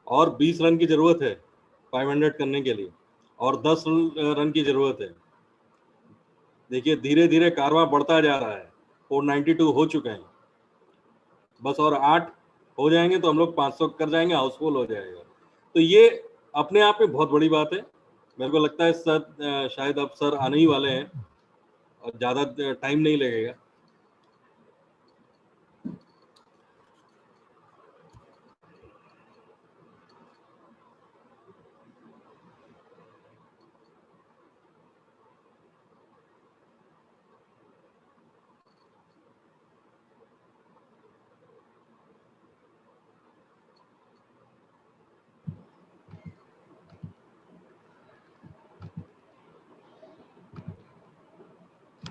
और 20 रन की जरूरत है 500 करने के लिए, और 10 रन की जरूरत है। देखिए धीरे धीरे कारवां बढ़ता जा रहा है, 492 हो चुके हैं, बस और 8 हो जाएंगे तो हम लोग 500 कर जाएंगे, हाउसफुल हो जाएगा। तो ये अपने आप में बहुत बड़ी बात है। मेरे को लगता है सर शायद अब सर आने ही वाले हैं और ज़्यादा टाइम नहीं लगेगा।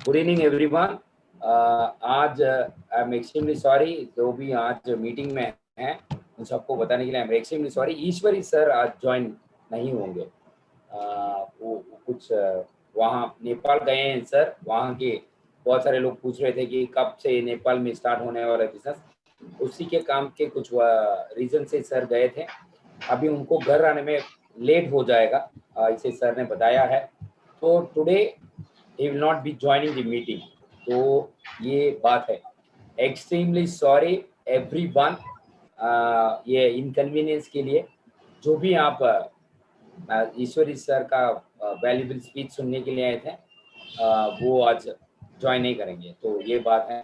Good evening everyone. आज आई एम एक्सट्रीमली सॉरी, जो भी आज मीटिंग में हैं उन सबको बताने के लिए I am extremely sorry. Ishwari sir आज ज्वाइन नहीं होंगे। वो कुछ वहाँ नेपाल गए हैं सर। वहाँ के बहुत सारे लोग पूछ रहे थे कि कब से नेपाल में स्टार्ट होने वाला बिजनेस, उसी के काम के कुछ रीजन से सर गए थे। अभी उनको घर आने में लेट हो जाएगा, इसे सर ने बताया है। तो today he will not be joining the meeting। तो ये बात है। एक्सट्रीमली सॉरी एवरीवन, ये इनकन्वीनियंस के लिए। जो भी आप ईश्वरी सर का वैल्यूबल स्पीच सुनने के लिए आए थे, वो आज ज्वाइन नहीं करेंगे, तो ये बात है।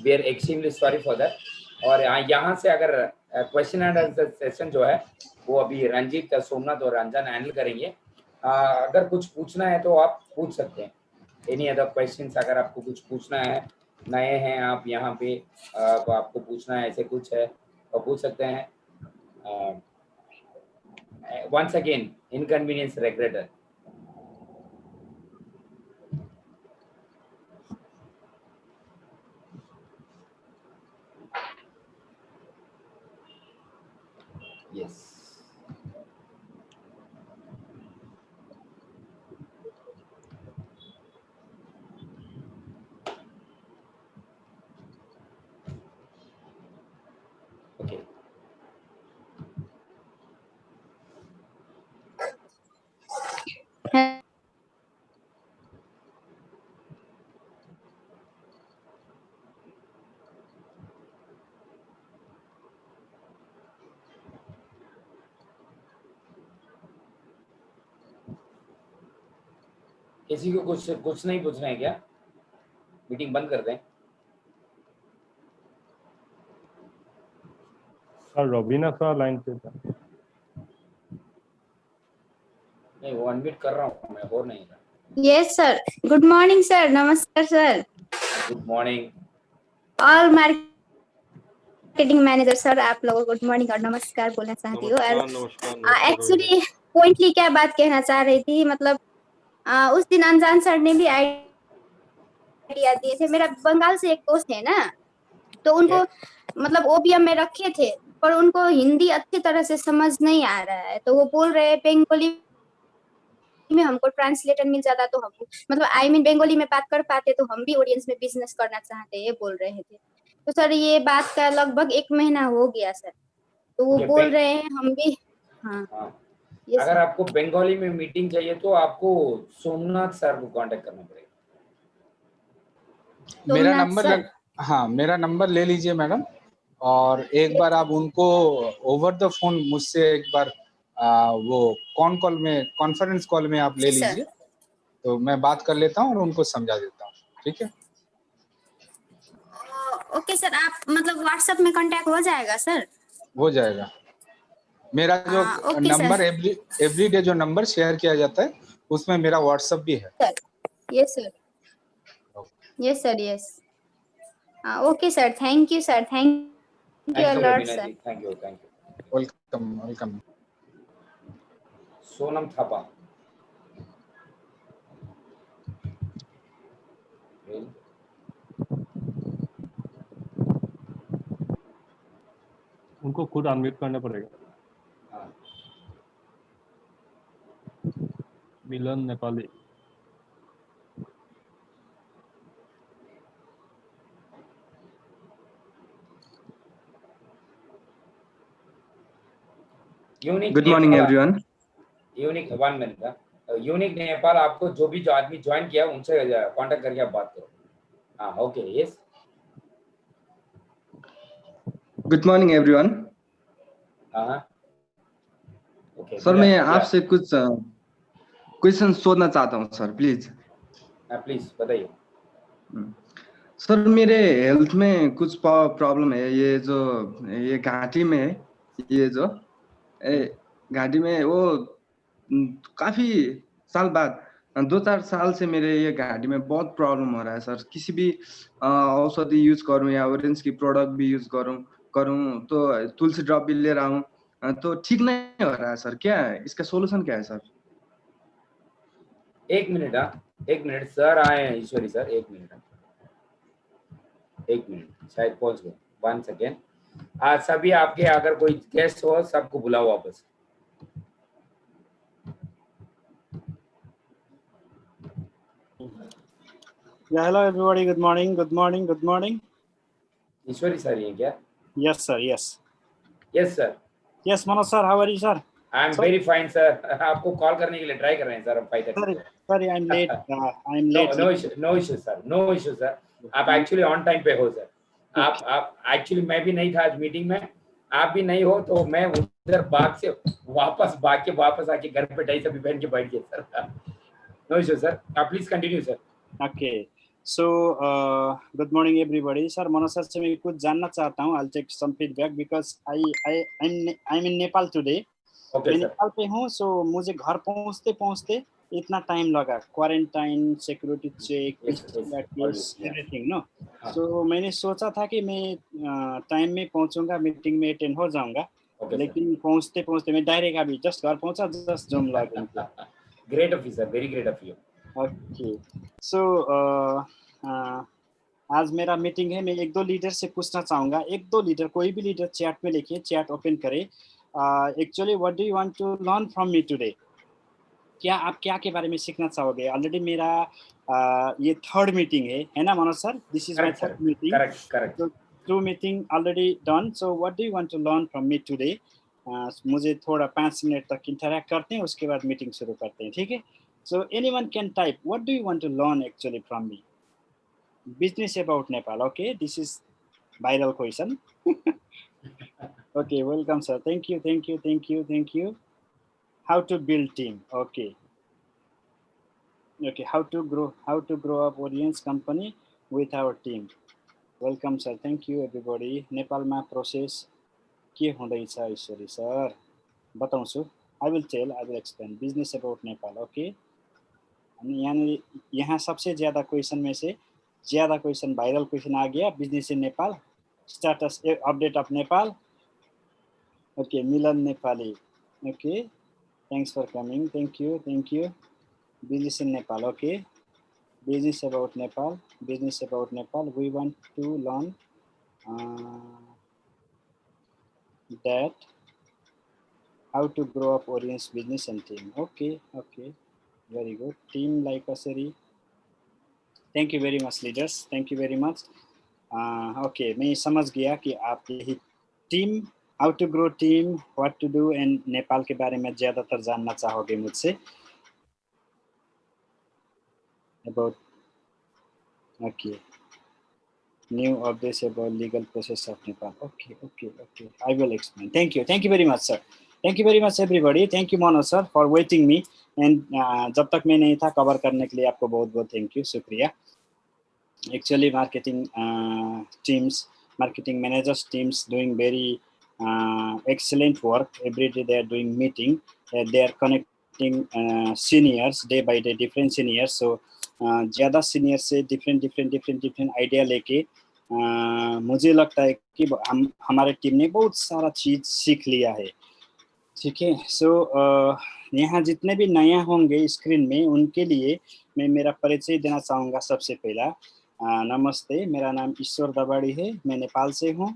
We are extremely sorry for that. और यहाँ से अगर क्वेश्चन एंड आंसर सेशन जो है वो अभी रंजीत, सोमनाथ और रंजन हैंडल करेंगे। अगर कुछ पूछना है तो आप पूछ सकते हैं। एनी अदर क्वेश्चंस अगर आपको कुछ पूछना है, नए हैं आप यहाँ पे, तो आपको पूछना है ऐसे कुछ है तो पूछ सकते हैं। Once again inconvenience regretted. Yes okay. किसी को कुछ नहीं पूछना है क्या? मीटिंग बंद कर दें? सर रवीना सर लाइन पे था। नहीं, वो अनम्यूट कर रहा हूँ मैं, हो नहीं रहा। Yes sir, good morning sir. नमस्कार sir. Good morning all marketing manager sir, आप लोगों को गुड मॉर्निंग और नमस्कार बोलना चाहती हूँ। नमस्कार एक्चुअली पॉइंटली क्या बात कहना चाह रही थी, मतलब उस दिन अनजान सर ने भी आइडिया दिए थे। मेरा बंगाल से एक दोस्त है ना, तो उनको मतलब ओबीएम में रखे थे, पर उनको हिंदी अच्छी तरह से समझ नहीं आ रहा है, तो वो बोल रहे हैं बंगाली में हमको ट्रांसलेटर मिल जाता तो हम मतलब बंगाली में बात कर पाते तो हम भी ऑडियंस में बिजनेस करना चाहते, ये बोल रहे थे। तो सर ये बात का लगभग 1 महीना हो गया सर, तो वो बोल रहे हैं हम भी। हाँ अगर आपको बंगाली में मीटिंग चाहिए तो आपको सोमनाथ सर को कांटेक्ट करना पड़ेगा। मेरा नंबर हाँ, मेरा नंबर ले लीजिए मैडम, और एक बार आप उनको ओवर द फोन मुझसे एक बार वो कॉन्फ्रेंस कॉल में आप ले लीजिए, तो मैं बात कर लेता हूँ और उनको समझा देता हूँ। ठीक है? ओके सर, आप मतलब व्हाट्सएप में कांटेक्ट हो जाएगा सर? हो जाएगा। मेरा जो नंबर एवरी डे जो नंबर शेयर किया जाता है उसमें मेरा व्हाट्सएप भी है। Yes sir, yes sir, yes. Okay sir, thank you sir, thank you a lot sir. Thank you welcome. Sonam Thapa. उनको खुद अनम्यूट करना पड़ेगा। Milan Nepali. Unique good morning everyone. Unique 1 minute. Unique Nepal आपको जो भी आदमी ज्वाइन किया उनसे कांटेक्ट करके आप बात करो। हाँ okay yes. Good morning everyone. हाँ ओके सर मैं आपसे कुछ क्वेश्चन सोचना चाहता हूँ सर, प्लीज। प्लीज बताइए। सर मेरे हेल्थ में कुछ प्रॉब्लम है, ये जो ये घाटी में है, ये जो घाटी में वो काफी साल बाद 2-4 साल से मेरे ये घाटी में बहुत प्रॉब्लम हो रहा है सर। किसी भी औषधि यूज करूं या ऑरेंज की प्रोडक्ट भी यूज करूं तो तुलसी ड्रॉप भी ले रहा हूं तो ठीक नहीं हो रहा है सर। क्या है इसका सॉल्यूशन, क्या है सर? 1 मिनट। हाँ 1 मिनट सर आए हैं ईश्वरी सर, 1 मिनट। 1 मिनट शायद पहुंच गए। 1 सेकेंड। आज सभी आपके अगर कोई गेस्ट हो सबको बुलाओ वापस। Yeah, hello everybody. Good morning. Good morning. Good morning. ईश्वरी सर ये क्या? Yes, sir. Yes. Yes sir. Yes, Manoj sir. How are you, sir? I am very fine sir. आपको कॉल करने के लिए ट्राई कर रहे हैं सर हम 5:30। Sorry, I'm late. I'm no late. No issue sir, no issue sir. आप actually on time पे हो सर। आप एक्चुअली मैं भी नहीं था आज मीटिंग में, आप भी नहीं हो तो मैं उधर भाग के वापस आके घर पे टाई सभी पहन के बैठ गए सर। नो इशू सर, आप please continue sir. Okay. So, good morning everybody. Sir, Manoj sir से मैं कुछ जानना चाहता हूँ. I'll take some feedback because I'm in Nepal today. Okay मैं सर। नेपाल पे हूँ, so मुझे घर पहुँचते इतना टाइम लगा, quarantine, security check, everything no. So मैंने सोचा था कि मैं टाइम में पहुंचूंगा, मीटिंग में अटेंड हो जाऊंगा, लेकिन पहुंचते मैं डायरेक्ट अभी जस्ट घर पहुंचा, जस्ट जूम लॉग इन किया। Great of you sir, very great of you. Okay, so आज मेरा मीटिंग है। मैं 1-2 लीडर से पूछना चाहूँगा, 1-2 लीडर, कोई भी लीडर चैट में लिखिए, चैट ओपन करें। Actually what do you want to learn from me today? क्या आप क्या के बारे में सीखना चाहोगे? ऑलरेडी मेरा ये 3rd मीटिंग है ना Manoj sir? This is my 3rd meeting. Correct. तो 2 meeting already done. So what do you want to learn from me today? मुझे थोड़ा 5 मिनट तक इंटरैक्ट करते हैं, उसके बाद मीटिंग शुरू करते हैं, ठीक है? So anyone can type what do you want to learn actually from me? Business about Nepal. Okay, this is viral question. Okay, welcome sir. Thank you. How to build team? Okay, how to grow up audience company with our team. Welcome sir. Thank you everybody. Nepal ma process के हुँदैछ ईश्वरी sir? बताउँछु, I will explain. Business about Nepal. Okay, अनि यहाँ सबसे ज्यादा question में से ज्यादा question viral question आ गया, business in Nepal, status update of Nepal. Okay, Milan Nepali. Okay, thanks for coming, thank you. Business in Nepal. Okay, business about Nepal, we want to learn that how to grow up audience business and team. Okay, very good. Team like Asari. Thank you very much leaders, thank you very much. Okay, मैं समझ गया कि आप यही team, how to grow team, what to do and Nepal के बारे में ज़्यादातर जानना चाहोगे मुझसे। About okay, new updates about legal process of Nepal. Okay, I will explain. Thank you very much sir, thank you very much everybody. Thank you Manoj sir for waiting me, and जब तक मैं नहीं था कवर करने के लिए आपको बहुत बहुत थैंक यू, शुक्रिया। Actually marketing teams, marketing managers teams doing very excellent work. Every day they are doing meeting, they are connecting seniors day by day, different seniors. So ज़्यादा senior से different idea लेके मुझे लगता है कि हमारे team ने बहुत सारा चीज़ सीख लिया है, ठीक है। सो यहाँ जितने भी नया होंगे स्क्रीन में उनके लिए मैं मेरा परिचय देना चाहूँगा। सबसे पहला नमस्ते, मेरा नाम ईश्वर दबाड़ी है, मैं नेपाल से हूँ।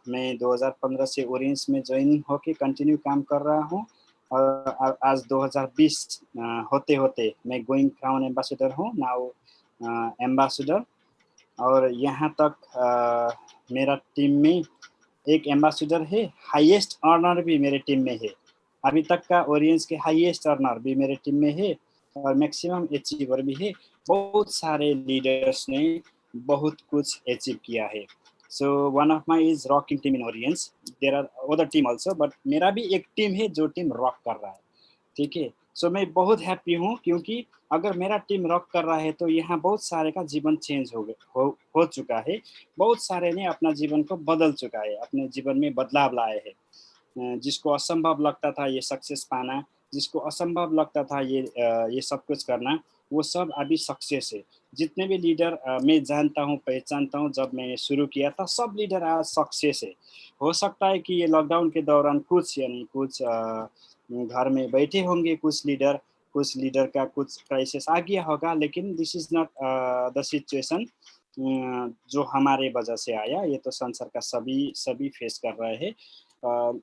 मैं 2015 से ओरेंज में ज्वाइन होके कंटिन्यू काम कर रहा हूँ, और आज 2020 होते होते मैं गोइंग क्राउन एम्बेसडर हूँ, नाउ एम्बेसडर। और यहाँ तक मेरा टीम में एक एम्बेसडर है, हाईएस्ट अर्नर भी मेरे टीम में है, अभी तक का ओरियंस के हाईएस्ट अर्नर भी मेरे टीम में है और मैक्सिमम अचीवर भी है। बहुत सारे लीडर्स ने बहुत कुछ अचीव किया है। So one of my is rocking team in Orions, there are other team also, but मेरा भी एक टीम है जो टीम रॉक कर रहा है, ठीक है। सो मैं बहुत हैप्पी हूँ क्योंकि अगर मेरा टीम रॉक कर रहा है तो यहाँ बहुत सारे का जीवन चेंज हो चुका है, बहुत सारे ने अपना जीवन को बदल चुका है, अपने जीवन में बदलाव लाए हैं। जिसको असंभव लगता था ये सक्सेस पाना, जिसको असंभव लगता था ये सब कुछ करना, वो सब अभी सक्सेस है। जितने भी लीडर मैं जानता हूँ, पहचानता हूँ, जब मैंने शुरू किया था सब लीडर आज सक्सेस है। हो सकता है कि ये लॉकडाउन के दौरान कुछ घर में बैठे होंगे कुछ लीडर का कुछ क्राइसिस आ गया होगा, लेकिन this is not the situation जो हमारे वजह से आया, ये तो संसार का सभी फेस कर रहे हैं।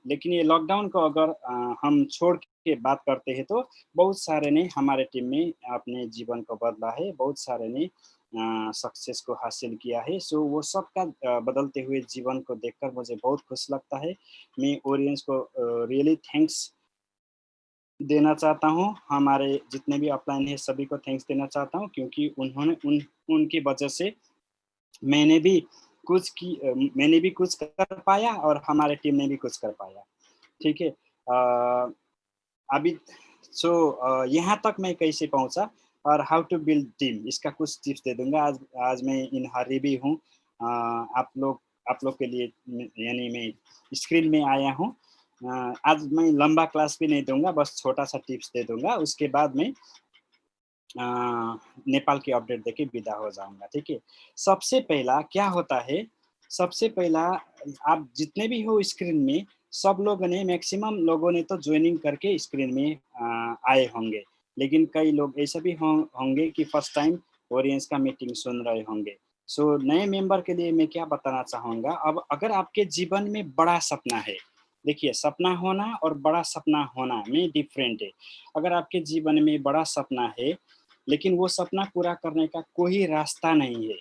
लेकिन ये लॉकडाउन को अगर हम छोड़ के बात करते हैं तो बहुत सारे ने हमारे टीम में अपने जीवन को बदला है, बहुत सारे ने सक्सेस को हासिल किया है। सो वो सब का बदलते हुए जीवन को देखकर मुझे बहुत खुश लगता है। मैं ओरियंस को रियली थैंक्स देना चाहता हूँ, हमारे जितने भी अपलाइन है सभी को थैंक्स देना चाहता हूँ, क्योंकि उनकी वजह से मैंने भी कुछ कर पाया और हमारे टीम ने भी कुछ कर पाया, ठीक है। अभी यहाँ तक मैं कैसे पहुंचा और हाउ टू बिल्ड टीम, इसका कुछ टिप्स दे दूंगा। आज मैं इन हरी भी हूँ, आप लोग के लिए यानी मैं स्क्रीन में आया हूँ। आज मैं लंबा क्लास भी नहीं दूंगा, बस छोटा सा टिप्स दे दूंगा, उसके बाद में नेपाल की अपडेट देके विदा हो जाऊंगा, ठीक है। सबसे पहला क्या होता है, सबसे पहला आप जितने भी हो स्क्रीन में, सब लोगों ने मैक्सिमम लोगों ने तो ज्वाइनिंग करके स्क्रीन में आए होंगे, लेकिन कई लोग ऐसे भी होंगे कि फर्स्ट टाइम ओरियंस का मीटिंग सुन रहे होंगे। सो नए मेंबर के लिए मैं क्या बताना चाहूँगा, अब अगर आपके जीवन में बड़ा सपना है, देखिए सपना होना और बड़ा सपना होना में डिफरेंट है। अगर आपके जीवन में बड़ा सपना है लेकिन वो सपना पूरा करने का कोई रास्ता नहीं है,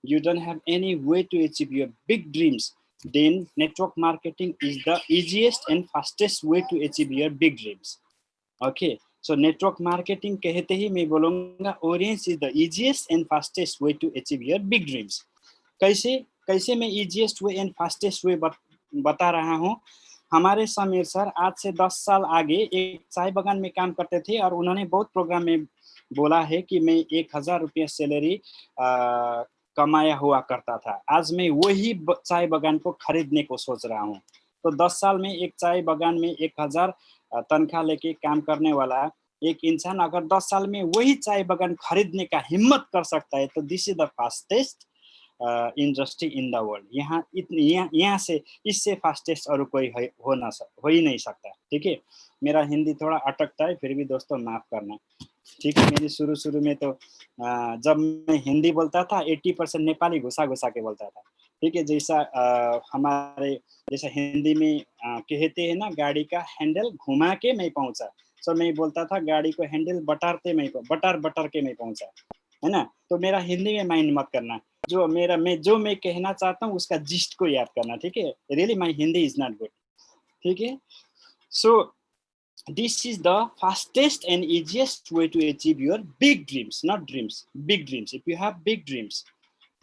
you don't have any way to achieve your big dreams, then network marketing is the easiest and fastest way to achieve your big dreams. Okay, so network marketing कहते ही मैं बोलूँगा Orience is the easiest and fastest way to achieve your big dreams. कैसे मैं easiest way and fastest way बता रहा हूँ। हमारे Sameer sir आज से 10 साल आगे एक चाय बागान में काम करते थे और उन्होंने बहुत प्रोग्राम में बोला है कि मैं 1000 रुपया सैलरी कमाया हुआ करता था, आज मैं वही चाय बागान को खरीदने को सोच रहा हूँ। तो 10 साल में एक चाय बागान में 1000 तनख्वाह लेके काम करने वाला एक इंसान अगर 10 साल में वही चाय बागान खरीदने का हिम्मत कर सकता है, तो this is the fastest industry in the world. यहाँ से इससे फास्टेस्ट और कोई हो ही नहीं सकता, ठीक है। मेरा हिंदी थोड़ा अटकता है, फिर भी दोस्तों माफ करना, ठीक है। मेरी शुरू में तो जब मैं हिंदी बोलता था 80% नेपाली घुसा के बोलता था, ठीक है। जैसा हिंदी में कहते हैं ना, गाड़ी का हैंडल घुमा के मैं पहुंचा, तो मैं बोलता था गाड़ी को हैंडल बटर के मैं पहुंचा, है ना। तो मेरा हिंदी में माइंड मत करना, जो मैं कहना चाहता हूँ उसका जिस्ट को याद करना, ठीक है। Really my Hindi is not good, ठीक है। सो this is the fastest and easiest way to achieve your big dreams, not dreams, big dreams. If you have big dreams,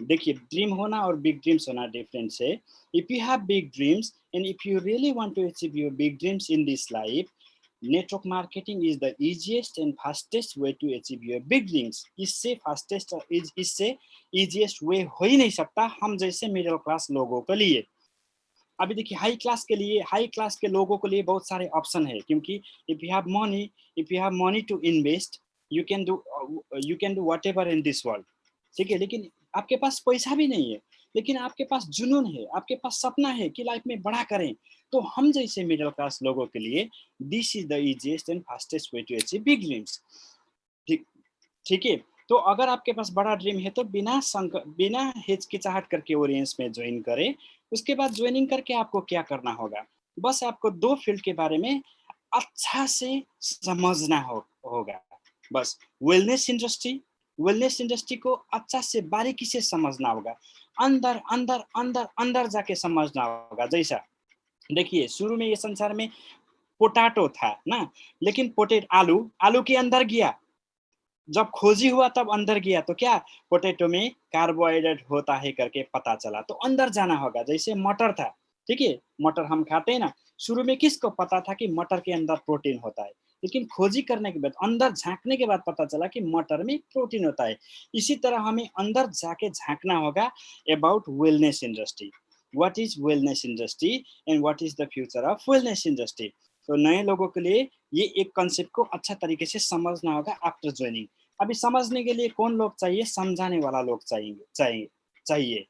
देखिए ड्रीम होना और बिग ड्रीम्स होना डिफरेंस है। If you have big dreams and if you really want to achieve your big dreams in this life, network marketing is the easiest and fastest way to achieve your big dreams. इससे easiest way हो ही नहीं सकता हम जैसे middle class लोगों के लिए। अभी देखिए हाई क्लास के लोगों के लिए बहुत सारे ऑप्शन है, क्योंकि if you have money to invest, you can do whatever in this world, ठीक है। लेकिन आपके पास पैसा भी नहीं है, लेकिन आपके पास जुनून है, आपके पास सपना है कि लाइफ में बड़ा करें, तो हम जैसे मिडिल क्लास लोगों के लिए this is the easiest and fastest way to achieve big dreams, ठीक है। तो अगर आपके पास बड़ा ड्रीम है तो बिना हिचकिचाहट करके ओरियंस में ज्वाइन करें। उसके बाद ज्वाइनिंग करके आपको क्या करना होगा, बस आपको 2 फील्ड के बारे में अच्छा से समझना होगा। बस वेलनेस इंडस्ट्री को अच्छा से बारीकी से समझना होगा। अंदर अंदर अंदर अंदर जाके समझना होगा। जैसा देखिए शुरू में ये संसार में पोटैटो था ना, लेकिन आलू आलू के अंदर गया, जब खोजी हुआ तब अंदर गया, तो क्या पोटैटो में कार्बोहाइड्रेट होता है करके पता चला, तो अंदर जाना होगा। जैसे मटर था, ठीक है, मटर हम खाते हैं ना, शुरू में किसको पता था कि मटर के अंदर प्रोटीन होता है, लेकिन खोजी करने के बाद अंदर झांकने के बाद पता चला कि मटर में प्रोटीन होता है। इसी तरह हमें अंदर जाके झांकना होगा about wellness industry, what is wellness industry and what is the future of wellness industry. तो नए लोगों के लिए ये एक कंसेप्ट को अच्छा तरीके से समझना होगा आफ्टर ज्वाइनिंग। अभी समझने के लिए कौन लोग चाहिए, समझाने वाला लोग चाहिए।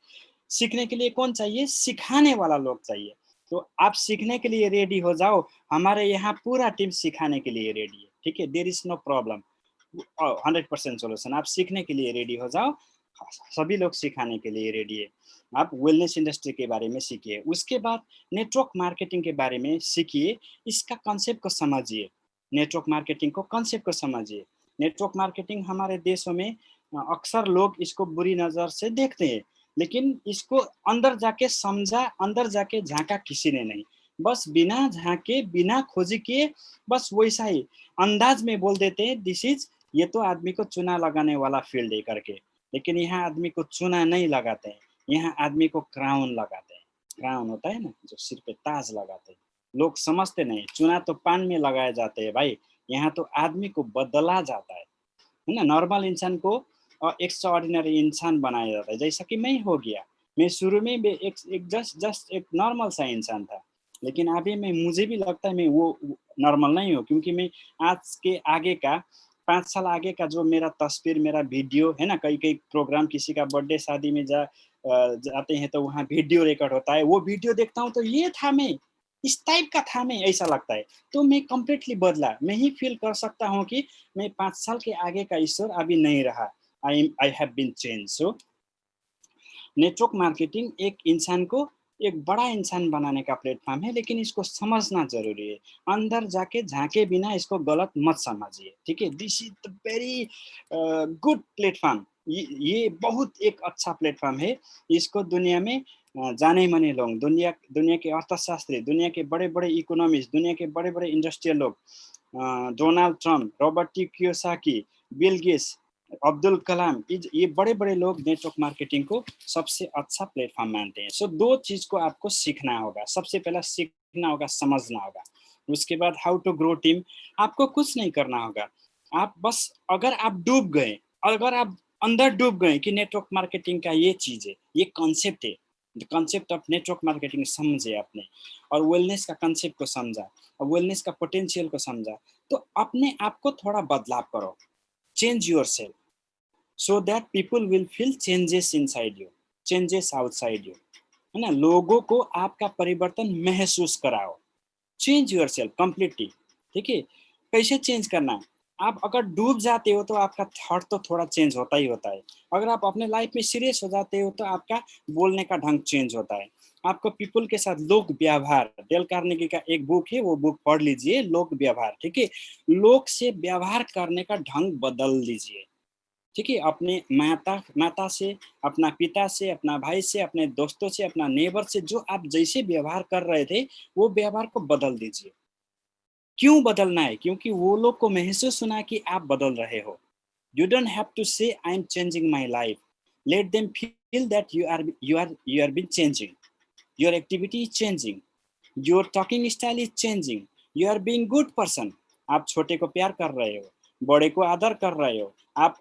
सीखने के लिए कौन चाहिए, सिखाने वाला लोग चाहिए। तो आप सीखने के लिए रेडी हो जाओ, हमारे यहाँ पूरा टीम सिखाने के लिए रेडी है, ठीक है, there is no problem, 100% solution. आप सीखने के लिए रेडी हो जाओ, सभी लोग सिखाने के लिए रेडी है। आप वेलनेस इंडस्ट्री के बारे में सीखिए, उसके बाद नेटवर्क मार्केटिंग के बारे में सीखिए, इसका कॉन्सेप्ट को समझिए, नेटवर्क मार्केटिंग को कॉन्सेप्ट को समझिए। नेटवर्क मार्केटिंग हमारे देशों में अक्सर लोग इसको बुरी नज़र से देखते हैं, लेकिन इसको अंदर जाके समझा, अंदर जाके झांका किसी ने नहीं, बस बिना झांके बिना खोजी किए बस वैसा ही अंदाज में बोल देते हैं दिस इज, ये तो आदमी को चुना लगाने वाला फील्ड है करके। लेकिन यहाँ आदमी को चुना नहीं लगाते हैं, यहाँ आदमी को क्राउन लगाते हैं। क्राउन होता है ना, जो सिर पे ताज लगाते हैं, लोग समझते नहीं, चुना तो पान में लगाए जाते हैं भाई, यहाँ तो आदमी को बदला जाता है ना। नॉर्मल इंसान को एक्स्ट्रा ऑर्डिनरी इंसान बनाया जाता है, जैसा कि मैं हो गया। मैं शुरू में एक जस्ट एक नॉर्मल सा इंसान था, लेकिन अभी मुझे भी लगता है मैं वो नॉर्मल नहीं हूँ, क्योंकि मैं आज के आगे का 5 साल आगे का जो मेरा तस्वीर, मेरा वीडियो है ना, कई प्रोग्राम, किसी का बर्थडे शादी में जाते हैं तो वहाँ वीडियो रिकॉर्ड होता है, वो वीडियो देखता हूँ तो ये था मैं, इस टाइप का था मैं, ऐसा लगता है। तो मैं कम्प्लीटली बदला, मैं ही फील कर सकता हूँ कि मैं 5 साल के आगे का ईश्वर अभी नहीं रहा, I have been change. So network marketing एक इंसान को एक बड़ा इंसान बनाने का प्लेटफॉर्म है, लेकिन इसको समझना जरूरी है, अंदर जाके झांके बिना इसको गलत मत समझिए, ठीक है। This is the very good platform, ये बहुत एक अच्छा प्लेटफॉर्म है, इसको दुनिया में जाने माने लोग, दुनिया के अर्थशास्त्री, दुनिया के बड़े बड़े इकोनॉमिस्ट, दुनिया के बड़े बड़े इंडस्ट्रियल लोग, Donald Trump, Robert T Kiyosaki, Bill Gates, Abdul Kalam, ये बड़े बड़े लोग नेटवर्क मार्केटिंग को सबसे अच्छा प्लेटफॉर्म मानते हैं। सो 2 चीज को आपको सीखना होगा, सबसे पहला सीखना होगा, समझना होगा, उसके बाद हाउ टू ग्रो टीम। आपको कुछ नहीं करना होगा, आप बस अगर आप डूब गए, अगर आप अंदर डूब गए कि नेटवर्क मार्केटिंग का ये चीज है, ये कॉन्सेप्ट है, कॉन्सेप्ट ऑफ नेटवर्क मार्केटिंग समझे आपने, और वेलनेस का कॉन्सेप्ट को समझा, और वेलनेस का पोटेंशियल को समझा, तो अपने आप को थोड़ा बदलाव करो, change yourself so that people will feel changes inside you, changes outside you, है ना। लोगों को आपका परिवर्तन महसूस कराओ, चेंज योरसेल्फ कंप्लीटली, ठीक है। कैसे चेंज करना, आप अगर डूब जाते हो तो आपका थॉट तो थोड़ा चेंज होता ही होता है, अगर आप अपने लाइफ में सीरियस हो जाते हो तो आपका बोलने का ढंग चेंज होता है, आपको पीपल के साथ लोक व्यवहार, डेल कार्नेगी का एक बुक है, वो बुक पढ़ लीजिए, लोक व्यवहार, ठीक है। लोक से व्यवहार करने का ढंग बदल लीजिए, ठीक है। अपने माता से, अपना पिता से, अपना भाई से, अपने दोस्तों से, अपना नेबर से, जो आप जैसे व्यवहार कर रहे थे वो व्यवहार को बदल दीजिए। क्यों बदलना है, क्योंकि वो लोग को महसूस होना कि आप बदल रहे हो। You don't have to say I'm changing my life. Let them feel that you are been changing. Your activity is changing. Your talking style is changing. You are being good person. आप छोटे को प्यार कर रहे हो, बड़े को आदर कर रहे हो, आप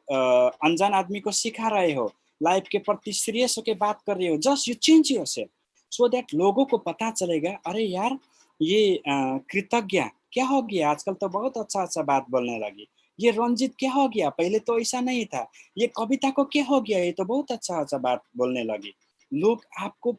अनजान आदमी को सिखा रहे हो, लाइफ के प्रति सीरियस होकर बात कर रहे हो। Just you change yourself so that लोगों को पता चलेगा, अरे यार ये कृतज्ञ क्या हो गया, आजकल तो बहुत अच्छा बात बोलने लगी, ये रंजित क्या हो गया, पहले तो ऐसा नहीं था, ये कविता को क्या हो गया, ये तो बहुत अच्छा बात बोलने लगी। लोग आपको,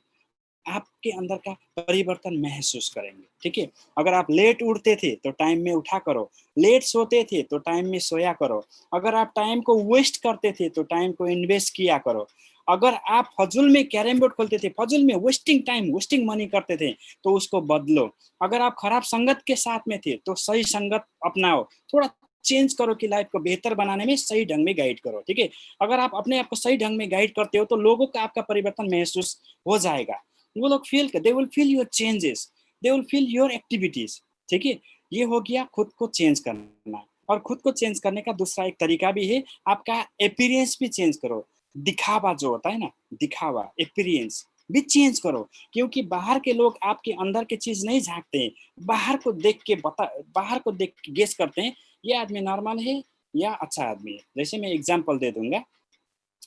आपके अंदर का परिवर्तन महसूस करेंगे, ठीक है। अगर आप लेट उठते थे तो टाइम में उठा करो, लेट सोते थे तो टाइम में सोया करो, अगर आप टाइम को वेस्ट करते थे तो टाइम को इन्वेस्ट किया करो, अगर आप फजूल में कैरम बोर्ड खोलते थे, फजूल में वेस्टिंग टाइम वेस्टिंग मनी करते थे तो उसको बदलो, अगर आप खराब संगत के साथ में थे तो सही संगत अपनाओ, थोड़ा चेंज करो कि लाइफ को बेहतर बनाने में सही ढंग में गाइड करो, ठीक है। अगर आप अपने आप को सही ढंग में गाइड करते हो तो लोगों का आपका परिवर्तन महसूस हो जाएगा। वो लोग they will feel your changes, they will feel your activities, ठीक है। ये हो गया खुद को चेंज करना। और खुद को चेंज करने का दूसरा एक तरीका भी है, आपका अपीयरेंस भी चेंज करो। दिखावा जो होता है ना, दिखावा, अपीयरेंस भी चेंज करो, क्योंकि बाहर के लोग आपके अंदर की चीज नहीं झांकते हैं। बाहर को देख के गेस करते हैं ये आदमी नॉर्मल है या अच्छा आदमी है। जैसे मैं एग्जांपल दे दूंगा,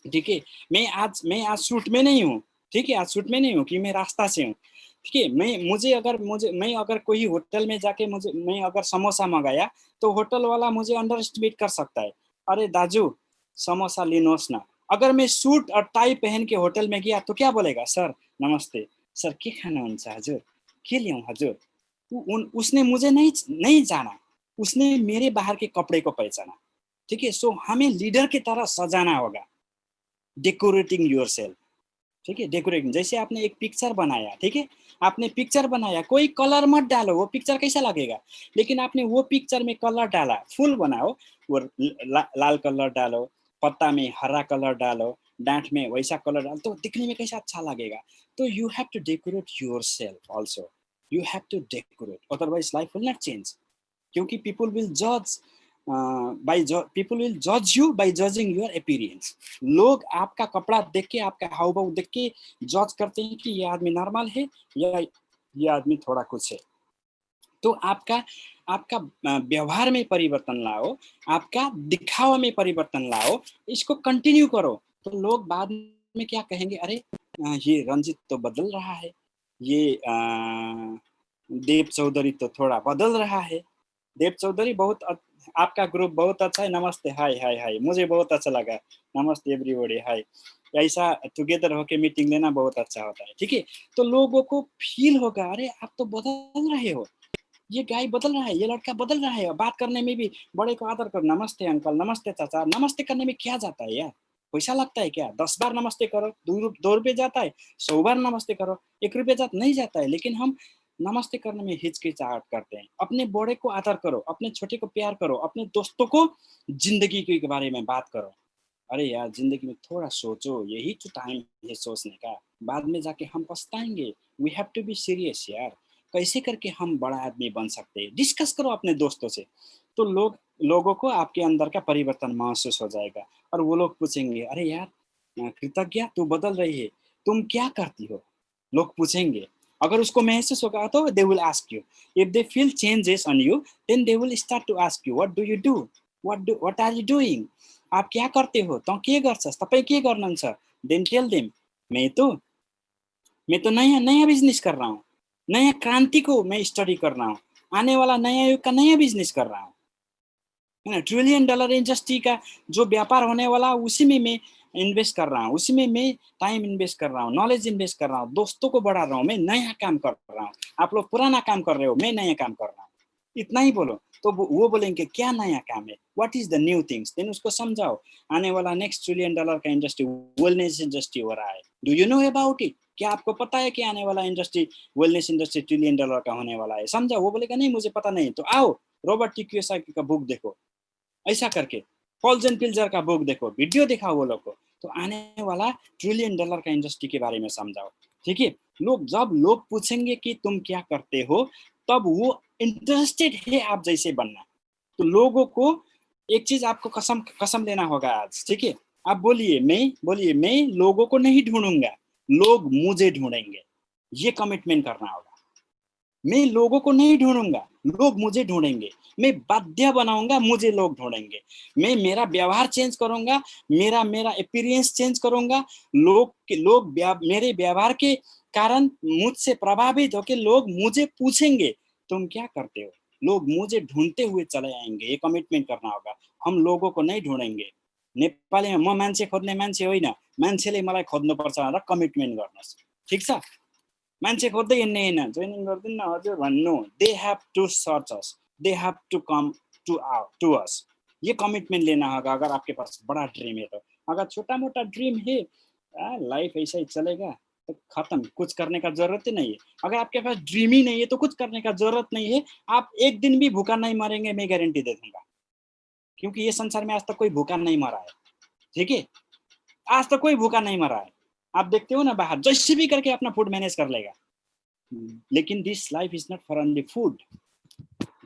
ठीक है। मैं आज सूट में नहीं हूँ, ठीक है, आज सूट में नहीं हूँ कि मैं रास्ता से हूँ, ठीक है। मैं अगर कोई होटल में जाके मैं अगर समोसा मंगाया तो होटल वाला मुझे अंडर एस्टिमेट कर सकता है, अरे दाजू समोसा लिनोस ना। अगर मैं सूट और टाई पहन के होटल में गया तो क्या बोलेगा, सर नमस्ते, सर के खानुहुन्छ हजुर, के ल्याऊं हजुर। उसने मुझे नहीं जाना, उसने मेरे बाहर के कपड़े को पहचाना, ठीक है। सो हमें लीडर की तरह सजाना होगा, डेकोरेटिंग योरसेल्फ, ठीक है। डेकोरेटिंग, जैसे आपने एक पिक्चर बनाया, ठीक है, आपने पिक्चर बनाया, कोई कलर मत डालो, वो पिक्चर कैसा लगेगा। लेकिन आपने वो पिक्चर में कलर डाला, फूल बनाओ, वो लाल कलर डालो, पत्ता में हरा कलर डालो, डांट में वैसा कलर डालो, तो दिखने में कैसा अच्छा लगेगा। तो you have to decorate yourself also, you have to decorate, otherwise life will not change. क्योंकि people will judge you by judging your appearance। लोग आपका कपड़ा देख के, आपका हाव भाव देख के जज करते हैं कि ये आदमी नॉर्मल है या ये आदमी थोड़ा कुछ है। तो आपका व्यवहार में परिवर्तन लाओ, आपका दिखावा में परिवर्तन लाओ, इसको कंटिन्यू करो। तो लोग बाद में क्या कहेंगे, अरे ये रंजित तो बदल रहा है, ये देव चौधरी तो थोड़ा बदल रहा है। देव चौधरी बहुत आपका ग्रुप बहुत अच्छा है, नमस्ते, हाय हाय हाय, मुझे बहुत अच्छा लगा, नमस्ते एवरीबॉडी, हाय। ऐसा टुगेदर होके मीटिंग लेना बहुत अच्छा होता है, ठीक है। तो लोगों को फील होगा, अरे आप तो बदल रहे हो, ये गाय बदल रहा है, ये लड़का बदल रहा है। बात करने में भी बड़े को आदर करो, नमस्ते अंकल, नमस्ते चाचा। नमस्ते करने में क्या जाता है यार, पैसा लगता है क्या? 10 बार नमस्ते करो, 2 रुपये जाता है, 100 बार नमस्ते करो, 1 रुपये नहीं जाता है। लेकिन हम नमस्ते करने में हिचकिचाहट करते हैं। अपने बड़े को आदर करो, अपने छोटे को प्यार करो, अपने दोस्तों को जिंदगी के बारे में बात करो। अरे यार जिंदगी में थोड़ा सोचो, यही तो टाइम है सोचने का, बाद में जाके हम पछताएंगे। We have to be serious यार, कैसे करके हम बड़ा आदमी बन सकते हैं, डिस्कस करो अपने दोस्तों से। तो लोगों को आपके अंदर का परिवर्तन महसूस हो जाएगा और वो लोग पूछेंगे, अरे यार कृतज्ञ तू बदल रही है, तुम क्या करती हो, लोग पूछेंगे। अगर उसको महसूस होगा तो they will ask you, if they feel changes on you then they will start to ask you what do you do, what are you doing, आप क्या करते हो, तो के गर्छस्, तपाई के गर्नुहुन्छ। देन टेल देम, मैं तो नया बिजनेस कर रहा हूँ, नया क्रांति को मैं स्टडी कर रहा हूँ, आने वाला नया युग का नया बिजनेस कर रहा हूँ, है ना। $1 ट्रिलियन इंडस्ट्री का जो व्यापार होने वाला उसी में मैं इन्वेस्ट कर रहा हूँ, उसी में मैं टाइम इन्वेस्ट कर रहा हूँ, नॉलेज इन्वेस्ट कर रहा हूँ, दोस्तों को बढ़ा रहा हूँ, मैं नया काम कर रहा हूँ, आप लोग पुराना काम कर रहे हो, मैं नया काम कर रहा हूँ। इतना ही बोलो तो वो बोलेंगे क्या नया काम है, what is the new things. Then उसको समझाओ, आने वाला नेक्स्ट $1 ट्रिलियन का इंडस्ट्री वेलनेस इंडस्ट्री हो रहा है, do you know about it, क्या आपको पता है कि आने वाला इंडस्ट्री वेलनेस इंडस्ट्री $1 ट्रिलियन का होने वाला है, समझाओ। वो बोलेगा नहीं मुझे पता नहीं, तो आओ रॉबर्ट टी कियोसाकी का बुक देखो, ऐसा करके पॉल पिल्जर का बुक देखो, वीडियो दिखाओ वो लोग को, तो आने वाला $1 ट्रिलियन का इंडस्ट्री के बारे में समझाओ, ठीक है। जब लोग पूछेंगे कि तुम क्या करते हो, तब वो इंटरेस्टेड है आप जैसे बनना। तो लोगों को एक चीज आपको कसम लेना होगा आज, ठीक है। आप बोलिए मैं लोगों को नहीं ढूंढूंगा, लोग मुझे ढूंढेंगे, ये कमिटमेंट करना होगा। मैं लोगों को नहीं ढूंढूंगा, लोग मुझे ढूंढेंगे, मैं बाध्य बनाऊंगा, मुझे लोग ढूंढेंगे, मैं मेरा व्यवहार चेंज करूंगा, मेरा अपीयरेंस चेंज करूंगा, लोग मेरे व्यवहार के कारण मुझसे प्रभावित होकर लोग मुझे पूछेंगे तुम क्या करते हो, लोग मुझे ढूंढते हुए चले आएंगे, ये कमिटमेंट करना होगा। हम लोगों को नहीं ढूंढेंगे। नेपाली में म मान्छे खोज्ने मान्छे होइन, मान्छेले मलाई खोज्नुपर्छ भनेर कमिटमेन्ट गर्नुहोस्, ठिक छ। मान्छे खोज्दै हिँड्ने होइन, जोइनिङ गर्दिन हजुर भन्नु, they have to search us, they have to come to us, ये कमिटमेंट लेना होगा अगर आपके पास बड़ा ड्रीम है। तो अगर छोटा मोटा ड्रीम है लाइफ ऐसा ही चलेगा तो खत्म, कुछ करने का जरूरत ही नहीं है। अगर आपके पास ड्रीम ही नहीं है तो कुछ करने का जरूरत नहीं है, आप एक दिन भी भूखा नहीं मरेंगे, मैं गारंटी दे दूंगा। क्योंकि ये संसार में आज तक कोई भूखा नहीं मरा है, ठीक है, आज तक कोई भूखा नहीं मरा है। आप देखते हो ना बाहर जैसे भी करके अपना फूड मैनेज कर लेगा, लेकिन this life is not for only food,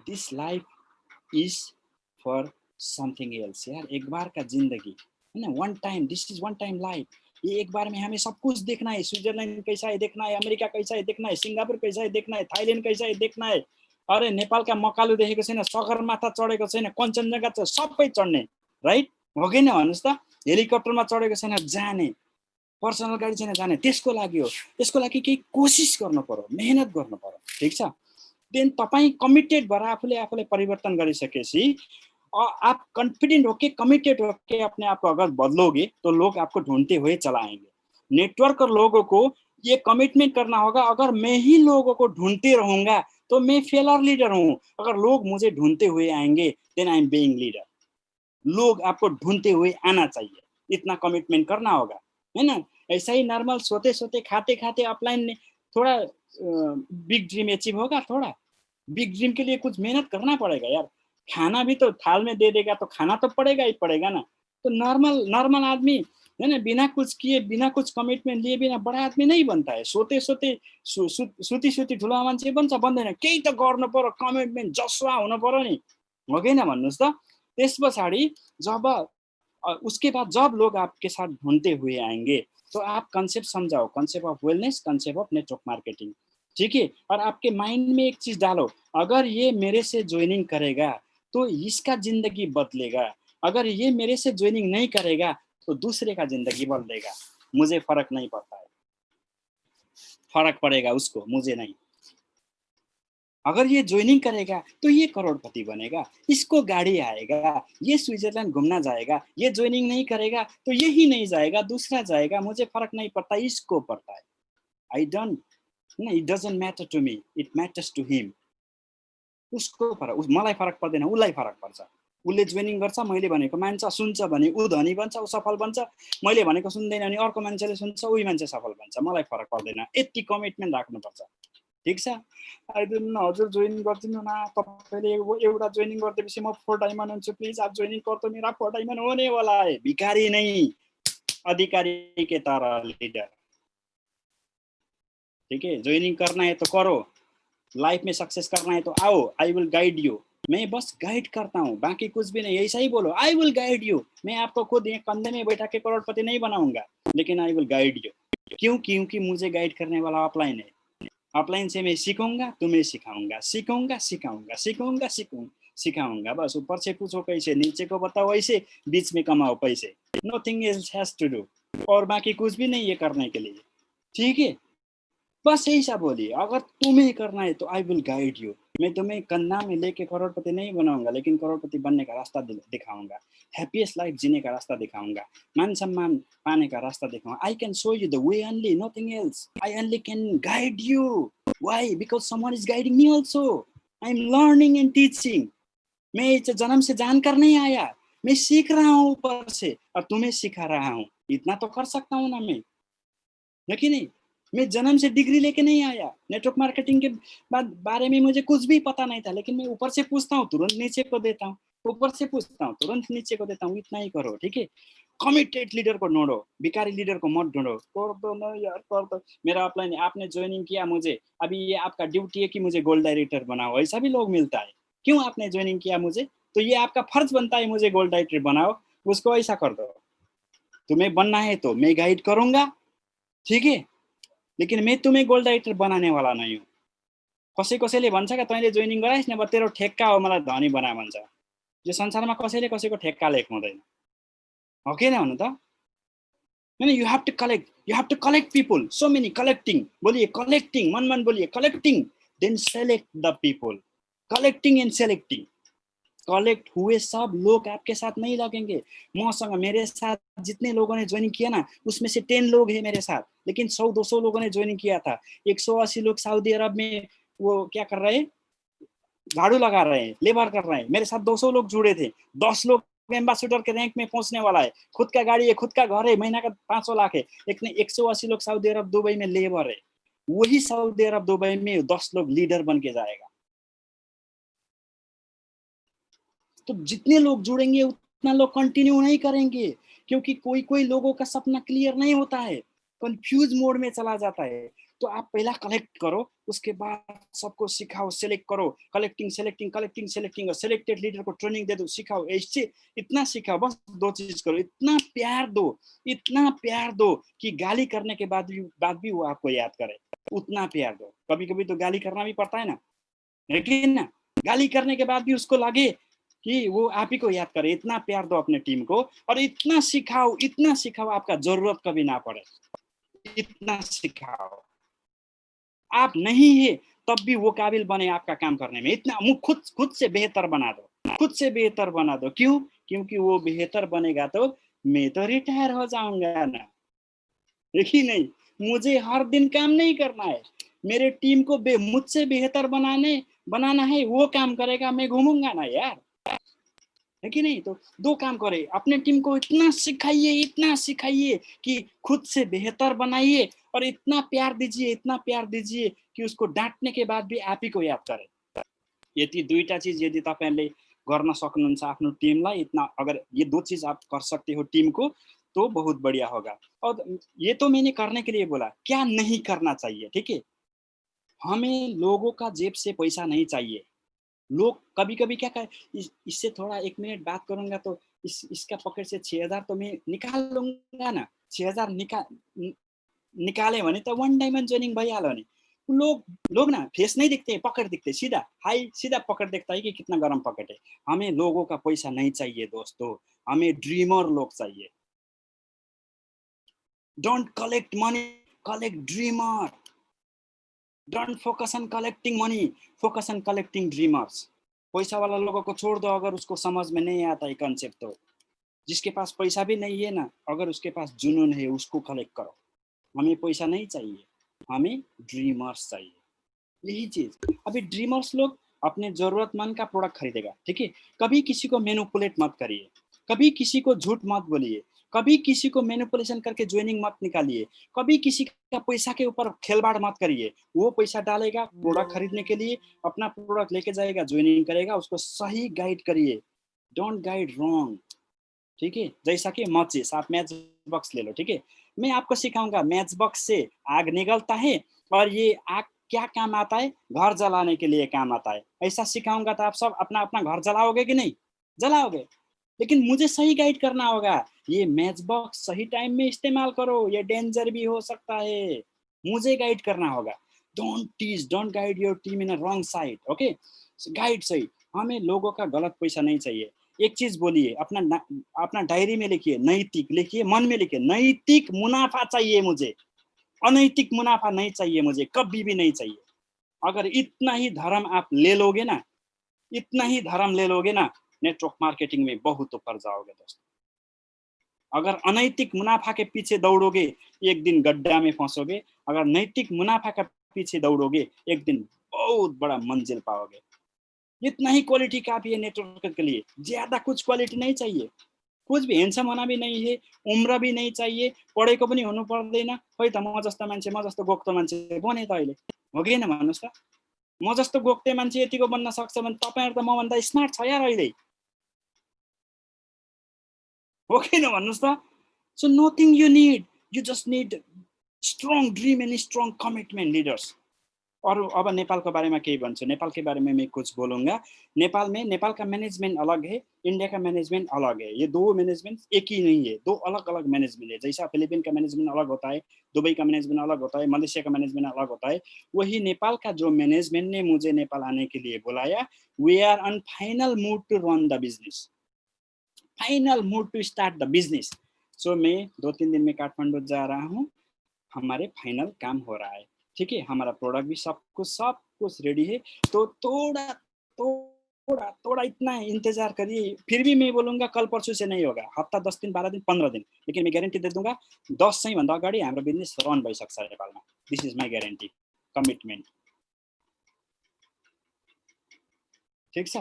this life is for something else. यार एक बार का जिंदगी है ना, one time, this is one time life. ये एक बार में हमें सब कुछ देखना है, स्विट्जरलैंड कैसा है देखना है, अमेरिका कैसा है देखना है, सिंगापुर कैसा है देखना है, थाईलैंड कैसा है देखना है। अरे नेपालका मकालु देखेको छैन, सगरमाथा चढेको छैन, कञ्चनजङ्घा छ, सबै चढ्ने, राइट हो कि न भन्नुस् त। हेलिकप्टरमा चढेको छैन जाने, पर्सनल गाडी छैन जाने, त्यसको लागि हो। त्यसको लागि केही कोसिस गर्नु पर्यो, मेहनत गर्नु पर्यो, ठीक छ। देन तपाईँ कमिटेड भएर आफूले परिवर्तन गरिसकेपछि आप कॉन्फिडेंट होके कमिटेड होके अपने आप को अगर बदलोगे तो लोग आपको ढूंढते हुए चला आएंगे। नेटवर्क और लोगों को ये कमिटमेंट करना होगा, अगर मैं ही लोगों को ढूंढते रहूंगा तो मैं फेलर लीडर हूं, अगर लोग मुझे ढूंढते हुए आएंगे then I am being leader. लोग आपको ढूंढते हुए आना चाहिए, इतना कमिटमेंट करना होगा, है ना। ऐसा ही नॉर्मल सोते सोते खाते खाते अपलाइन ने थोड़ा बिग ड्रीम अचीव होगा, थोड़ा बिग ड्रीम के लिए कुछ मेहनत करना पड़ेगा यार। खाना भी तो थाल में दे देगा तो खाना तो पड़ेगा ही पड़ेगा ना। तो नॉर्मल आदमी है ना, बिना कुछ किए बिना कुछ कमिटमेंट लिए बिना बड़ा आदमी नहीं बनता है। सोते सोते सुती ठुलो मान्छे बन्छ, बन्दैन। केही त गर्नु पर्यो, कमिटमेन्ट जसवा हुनु पर्यो नि, हो कि न भन्नुस् त। त्यस पछाडि जब उसके बाद जब लोग आपके साथ ढूंढते हुए आएंगे तो आप कंसेप्ट समझाओ, concept of wellness, concept of network marketing, ठीक है। और आपके माइंड में एक चीज डालो, अगर ये मेरे से ज्वाइनिंग करेगा तो इसका जिंदगी बदलेगा, अगर ये मेरे से ज्वाइनिंग नहीं करेगा तो दूसरे का जिंदगी बदलेगा। मुझे फर्क नहीं पड़ता है, फर्क पड़ेगा उसको, मुझे नहीं। अगर ये ज्वाइनिंग करेगा तो ये करोड़पति बनेगा, इसको गाड़ी आएगा, ये स्विट्जरलैंड घूमना जाएगा। ये ज्वाइनिंग नहीं करेगा तो ये ही नहीं जाएगा, दूसरा जाएगा। मुझे फर्क नहीं पड़ता, इसको पड़ता है। I don't, it doesn't matter to me, it matters to him. उसको फरक, मलाई फरक पर्दैन, उसलाई फरक पर्छ। उसले ज्वाइनिङ गर्छ, मैले भनेको मान्छ, सुन्छ भने ऊ धनी बन्छ, ऊ सफल बन्छ। मैले भनेको सुन्दैन भने अर्को मान्छेले सुन्छ, उही मान्छे सफल बन्छ। मलाई फरक पर्दैन, यति कमिटमेन्ट राख्नुपर्छ, ठीक छ। आइदिनु हजुर, ज्वाइन गरिदिनु न तपाईले। एउटा ज्वाइनिङ गर्दिएपछि म फुल टाइमर हुन्छु, प्लिज आप ज्वाइनिङ कर तो मेरा फुल टाइमर होने वाला है। भिखारी नहीं, अधिकारी के तरह लीडर, ठीक है। ज्वाइनिङ करना है तो करो, लाइफ में सक्सेस करना है तो आओ, आई विल गाइड यू। मैं बस गाइड करता हूँ, बाकी कुछ भी नहीं। ऐसा ही बोलो, आई विल गाइड यू। मैं आपको खुद कंधे में बैठा के करोड़पति नहीं बनाऊंगा, लेकिन आई विल गाइड यू। क्यों? क्योंकि मुझे गाइड करने वाला ऑफलाइन है। ऑफलाइन से मैं सीखूंगा, तुम्हें सिखाऊंगा, सिखाऊंगा सिखाऊंगा सिखाऊंगा सिखाऊंगा। बस ऊपर से पूछो कैसे, नीचे को बताओ ऐसे, बीच में कमाओ पैसे। Nothing else has to do, और बाकी कुछ भी नहीं है करने के लिए, ठीक है। बस ऐसा बोलिए, अगर तुम्हें करना है तो आई विल गाइड यू। मैं तुम्हें कंधा में लेके करोड़पति नहीं बनाऊंगा, लेकिन करोड़पति बनने का रास्ता दिखाऊंगा, हैप्पीएस्ट लाइफ जीने का रास्ता दिखाऊंगा, मान सम्मान पाने का रास्ता दिखाऊंगा। I can show you the way only, nothing else. I only can guide you. Why? Because someone is guiding me also. I am learning and teaching. मैं जन्म से जानकर नहीं आया, मैं सीख रहा हूँ ऊपर से, और तुम्हें सिखा रहा हूँ। इतना तो कर सकता हूँ ना मैं, है कि नहीं। मैं जन्म से डिग्री लेके नहीं आया। नेटवर्क मार्केटिंग के बारे में मुझे कुछ भी पता नहीं था, लेकिन मैं ऊपर से पूछता हूँ, तुरंत नीचे को देता हूँ, ऊपर से पूछता हूँ, तुरंत नीचे को देता हूँ। इतना ही करो, ठीक है। कमिटेड लीडर को ढूंढो, भिखारी लीडर को मत ढूंढो। कर दो ना यार, कर दो। मेरा अपलाइन, आपने ज्वाइनिंग किया मुझे, अभी ये आपका ड्यूटी है कि मुझे गोल्ड डायरेक्टर बनाओ। ऐसा भी लोग मिलता है। क्यों? आपने ज्वाइनिंग किया मुझे, तो ये आपका फर्ज बनता है मुझे गोल्ड डायरेक्टर बनाओ। उसको ऐसा कर दो। तुम्हें बनना है तो मैं गाइड करूंगा, ठीक है, लेकिन मैं तुम्हें गोल्ड डायरेक्टर बनाने वाला नहीं हूँ। कसैले भन्छ क्या, तैँले जोइनिङ गराइस् न, तेरो ठेक्का हो मलाई धनी बना भन्छ। यो संसारमा कसैले कसैको ठेक्का लेख्नुहुँदैन, हो कि न भन्नु त। You have to collect people, so many collecting. बोलिए कलेक्टिङ, मन बोलिए collecting, then select the people. Collecting and selecting. Collect हुए सब लोग आपके साथ नहीं लगेंगे। मौसम, मेरे साथ जितने लोगों ने ज्वाइनिंग किया ना, उसमें से 10 लोग हैं मेरे साथ, लेकिन 100-200 लोगों ने ज्वाइनिंग किया था। 180 लोग सऊदी अरब में वो क्या कर रहे हैं, झाड़ू लगा रहे हैं, लेबर कर रहे हैं। मेरे साथ 200 लोग जुड़े थे। 10 लोग एम्बेसडर के रैंक में पहुंचने वाला है। खुद का गाड़ी है, खुद का घर है, महीना का 500 लाख है। लेकिन 180 लोग सऊदी अरब दुबई में लेबर है। वही सऊदी अरब दुबई में 10 लोग लीडर बन के जाएगा। तो जितने लोग जुड़ेंगे उतना लोग कंटिन्यू नहीं करेंगे, क्योंकि कोई कोई लोगों का सपना क्लियर नहीं होता है, कंफ्यूज मोड में चला जाता है। तो आप पहला कलेक्ट करो, उसके बाद सबको सिखाओ, सेलेक्ट करो, कलेक्टिंग सेलेक्टिंग कलेक्टिंग सेलेक्टिंग, और सेलेक्टेड लीडर को ट्रेनिंग दे दो, सिखाओ, ऐसे इतना सिखाओ। बस 2 चीज करो, इतना प्यार दो कि गाली करने के बाद भी वो आपको याद करे, उतना प्यार दो। कभी कभी तो गाली करना भी पड़ता है ना, लेकिन ना गाली करने के बाद भी उसको लगे कि वो आप ही को याद करे। इतना प्यार दो अपने टीम को, और इतना सिखाओ आपका जरूरत कभी ना पड़े, इतना सिखाओ। आप नहीं है तब भी वो काबिल बने आपका काम करने में, इतना खुद से बेहतर बना दो, क्यों? क्योंकि वो बेहतर बनेगा तो मैं तो रिटायर हो जाऊंगा ना, है कि नहीं? मुझे हर दिन काम नहीं करना है, मेरे टीम को मुझसे बेहतर बनाना है, वो काम करेगा, मैं घूमूंगा ना यार, है कि नहीं? तो 2 काम करे, अपने टीम को इतना सिखाइए कि खुद से बेहतर बनाइए, और इतना प्यार दीजिए कि उसको डांटने के बाद भी आप ही को याद करे। यति 2टा चीज यदि तपाईहरुले गर्न सक्नुहुन्छ आफ्नो टिमलाई, इतना अगर ये 2 चीज आप कर सकते हो टीम को, तो बहुत बढ़िया होगा। और ये तो मैंने करने के लिए बोला, क्या नहीं करना चाहिए, ठीक है? हमें लोगों का जेब से पैसा नहीं चाहिए। लोग कभी-कभी क्या इससे थोड़ा 1 मिनट बात करूंगा तो इसका पॉकेट से 6000 तो मैं निकाल लूंगा ना, 6000 निकाले भने तो 1 डायमंड जोइनिंग भइहाल्यो नि। लोग ना फेस नहीं दिखते, पॉकेट दिखते, सीधा पॉकेट दिखता है कि कितना गरम पॉकेट है। हमें लोगों का पैसा नहीं चाहिए दोस्तों, हमें ड्रीमर लोग चाहिए। Don't collect money, collect dreamer. Don't focus on collecting money, focus on collecting dreamers. पैसा वाला लोगों को छोड़ दो अगर उसको समझ में नहीं आता है कंसेप्ट तो। जिसके पास पैसा भी नहीं है ना, अगर उसके पास जुनून है, उसको कलेक्ट करो। हमें पैसा नहीं चाहिए, हमें ड्रीमर्स चाहिए, यही चीज। अभी ड्रीमर्स लोग अपने जरूरतमंद का प्रोडक्ट खरीदेगा, ठीक है? कभी किसी को मैनिपुलेट मत करिए, कभी किसी को झूठ मत बोलिए, कभी किसी को मैनिपुलेशन करके ज्वाइनिंग मत निकालिए, कभी किसी का पैसा के ऊपर खेलवाड़ मत करिए। वो पैसा डालेगा प्रोडक्ट खरीदने के लिए, अपना प्रोडक्ट लेके जाएगा, ज्वाइनिंग करेगा, उसको सही गाइड करिए, डोंट गाइड रॉन्ग, ठीक है? जैसा कि माचिस, आप मैच बॉक्स ले लो, ठीक है? मैं आपको सिखाऊंगा मैच बॉक्स से आग निकलता है, और ये आग क्या काम आता है? घर जलाने के लिए काम आता है। ऐसा सिखाऊंगा तो आप सब अपना अपना घर जलाओगे कि नहीं? जलाओगे। लेकिन मुझे सही गाइड करना होगा, ये मैच बॉक्स सही टाइम में इस्तेमाल करो, ये डेंजर भी हो सकता है, मुझे गाइड करना होगा। Don't guide your team in a wrong side, okay? Guide सही। हमें लोगों का गलत पैसा नहीं चाहिए। एक चीज बोलिए, अपना डायरी में लिखिए, नैतिक लिखिए, मन में लिखिए, नैतिक मुनाफा चाहिए मुझे, अनैतिक मुनाफा नहीं चाहिए मुझे, कभी भी नहीं चाहिए। अगर इतना ही धर्म आप ले लोगे ना, नेटवर्क मार्केटिंग में बहुत ऊपर जाओगे दोस्तों। अगर अनैतिक मुनाफा के पीछे दौड़ोगे, एक दिन गड्ढा में फंसोगे। अगर नैतिक मुनाफा के पीछे दौड़ोगे, एक दिन बहुत बड़ा मंजिल पाओगे। इतना ही क्वालिटी काफी है नेटवर्क के लिए, ज्यादा कुछ क्वालिटी नहीं चाहिए। कुछ भी ह्यान्डसम होना भी नहीं है, उम्र भी नहीं चाहिए, पढेको पनि हुनु पर्दैन। खै त म जस्तो मान्छे, म जस्तो गोक्तो मान्छे बने त अहिले, हो कि हैन भन्नुस् त? म जस्तो गोक्ते मान्छे यतिको बन्न सक्छ भने तपाईहरु त मभन्दा स्मार्ट छ यार अहिले, हो कि हैन भन्नुस् त? So nothing you need, you just need strong dream and strong commitment leaders. और अब नेपाल के बारे में केही भन्छु, नेपाल के बारे में मैं कुछ बोलूंगा। नेपाल का मैनेजमेंट अलग है, इंडिया का मैनेजमेंट अलग है। ये 2 मैनेजमेंट एक ही नहीं है, 2 अलग अलग मैनेजमेंट है। जैसा फिलीपीन का मैनेजमेंट अलग होता है, दुबई का मैनेजमेंट अलग होता है, मलेशिया का मैनेजमेंट अलग होता है, वही नेपाल का जो मैनेजमेंट ने मुझे नेपाल आने के लिए बुलाया। We are on final mood to run the business, final mood to start the business. So मैं 2-3 दिन में काठमांडू जा रहा हूँ, हमारे फाइनल काम हो रहा है, ठीक है? हमारा प्रोडक्ट भी सब कुछ रेडी है। तो थोड़ा इतना इंतजार करिए। फिर भी मैं बोलूंगा कल परसों से नहीं होगा, हफ्ता 10 दिन 12 दिन 15 दिन, लेकिन मैं गारंटी दे दूंगा 10 सही भन्दा अगाडि हाम्रो बिजनेस रन भइसक्छ नेपालमा। This is my guarantee, commitment, ठीक छ?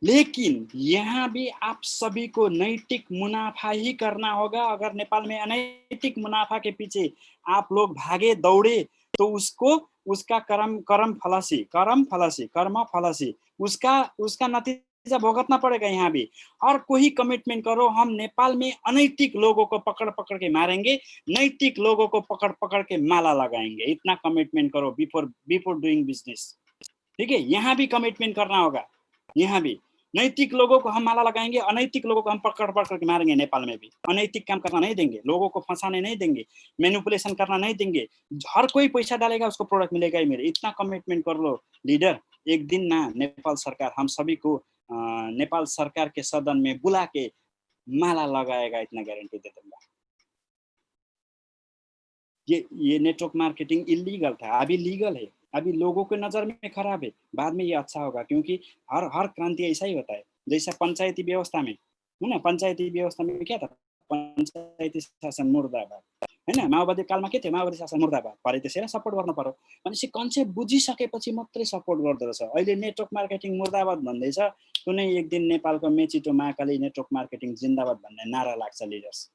लेकिन यहाँ भी आप सभी को नैतिक मुनाफा ही करना होगा। अगर नेपाल में अनैतिक मुनाफा के पीछे आप लोग भागे दौड़े तो उसका कर्म फलसी, उसका नतीजा नतीजा भुगतना पड़ेगा यहाँ भी। और कोई कमिटमेंट करो, हम नेपाल में अनैतिक लोगों को पकड़ पकड़ के मारेंगे, नैतिक लोगों को पकड़ पकड़ के माला लगाएंगे, इतना कमिटमेंट करो बिफोर डूइंग बिजनेस। ठीक है, यहाँ भी कमिटमेंट करना होगा। यहाँ भी नैतिक लोगों को हम माला लगाएंगे, अनैतिक लोगों को हम पकड़ पकड़ के मारेंगे। नेपाल में भी अनैतिक काम करना नहीं देंगे, लोगों को फंसाने नहीं देंगे, मैनिपुलेशन करना नहीं देंगे। हर कोई पैसा डालेगा उसको प्रोडक्ट मिलेगा ही मेरे, इतना कमिटमेंट कर लो लीडर। एक दिन ना नेपाल सरकार हम सभी को नेपाल सरकार के सदन में बुला के माला लगाएगा, इतना गारंटी दे दूंगा। ये नेटवर्क मार्केटिंग इलीगल था, अभी लीगल है, अभी लोगों के नजर में खराब है, बाद में ये अच्छा होगा। क्योंकि हर क्रांति ऐसा ही होता है। जैसा पंचायती व्यवस्था में है ना, पंचायती व्यवस्था में क्या था, पंचायती शासन मुर्दाबाद है ना, माओवादी कालमा के थियो, माओवादी शासन मुर्दाबाद परे, त्यसैलाई सपोर्ट गर्न पर्यो। भनेपछि कन्सेप्ट बुझिसकेपछि मात्रै सपोर्ट गर्दो रहेछ। अहिले नेटवर्क मार्केटिङ मुर्दाबाद भन्दैछ, कुनै एक दिन नेपालको मेचिटो महाकाली नेटवर्क मार्केटिङ जिन्दाबाद भन्ने नारा लाग्छ leaders.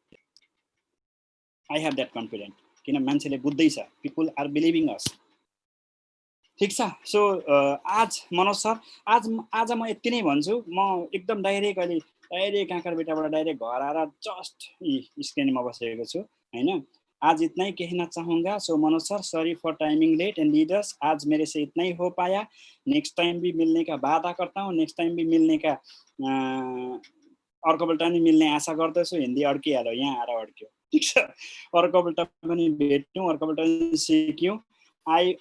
I have that confident, किन मान्छेले बुझ्दैछ, पिपुल आर बिलिभिङ अस। ठीक छ। सो आज मनोज सर, आज म यति नै भन्छु। म एकदम डाइरेक्ट काँकरबेटाबाट डाइरेक्ट घर आएर जस्ट स्क्रिनमा बसेको छु हैन। आज इतना ही कहना चाहूँगा। So Manoj sir, sorry for timing late and leaders, आज मेरे से इतना ही हो पाया। नेक्स्ट टाइम भी मिलने का वादा करता हूँ, नेक्स्ट टाइम भी मिलने का अर्कोपल्ट पनि मिल्ने आशा गर्दछु। हिन्दी अड्किहाल्यो, यहाँ आएर अड्क्यो। ठीक छ, अर्कोपल्ट पनि भेट्यौँ, अर्कोपल्ट पनि सिक्यौँ। I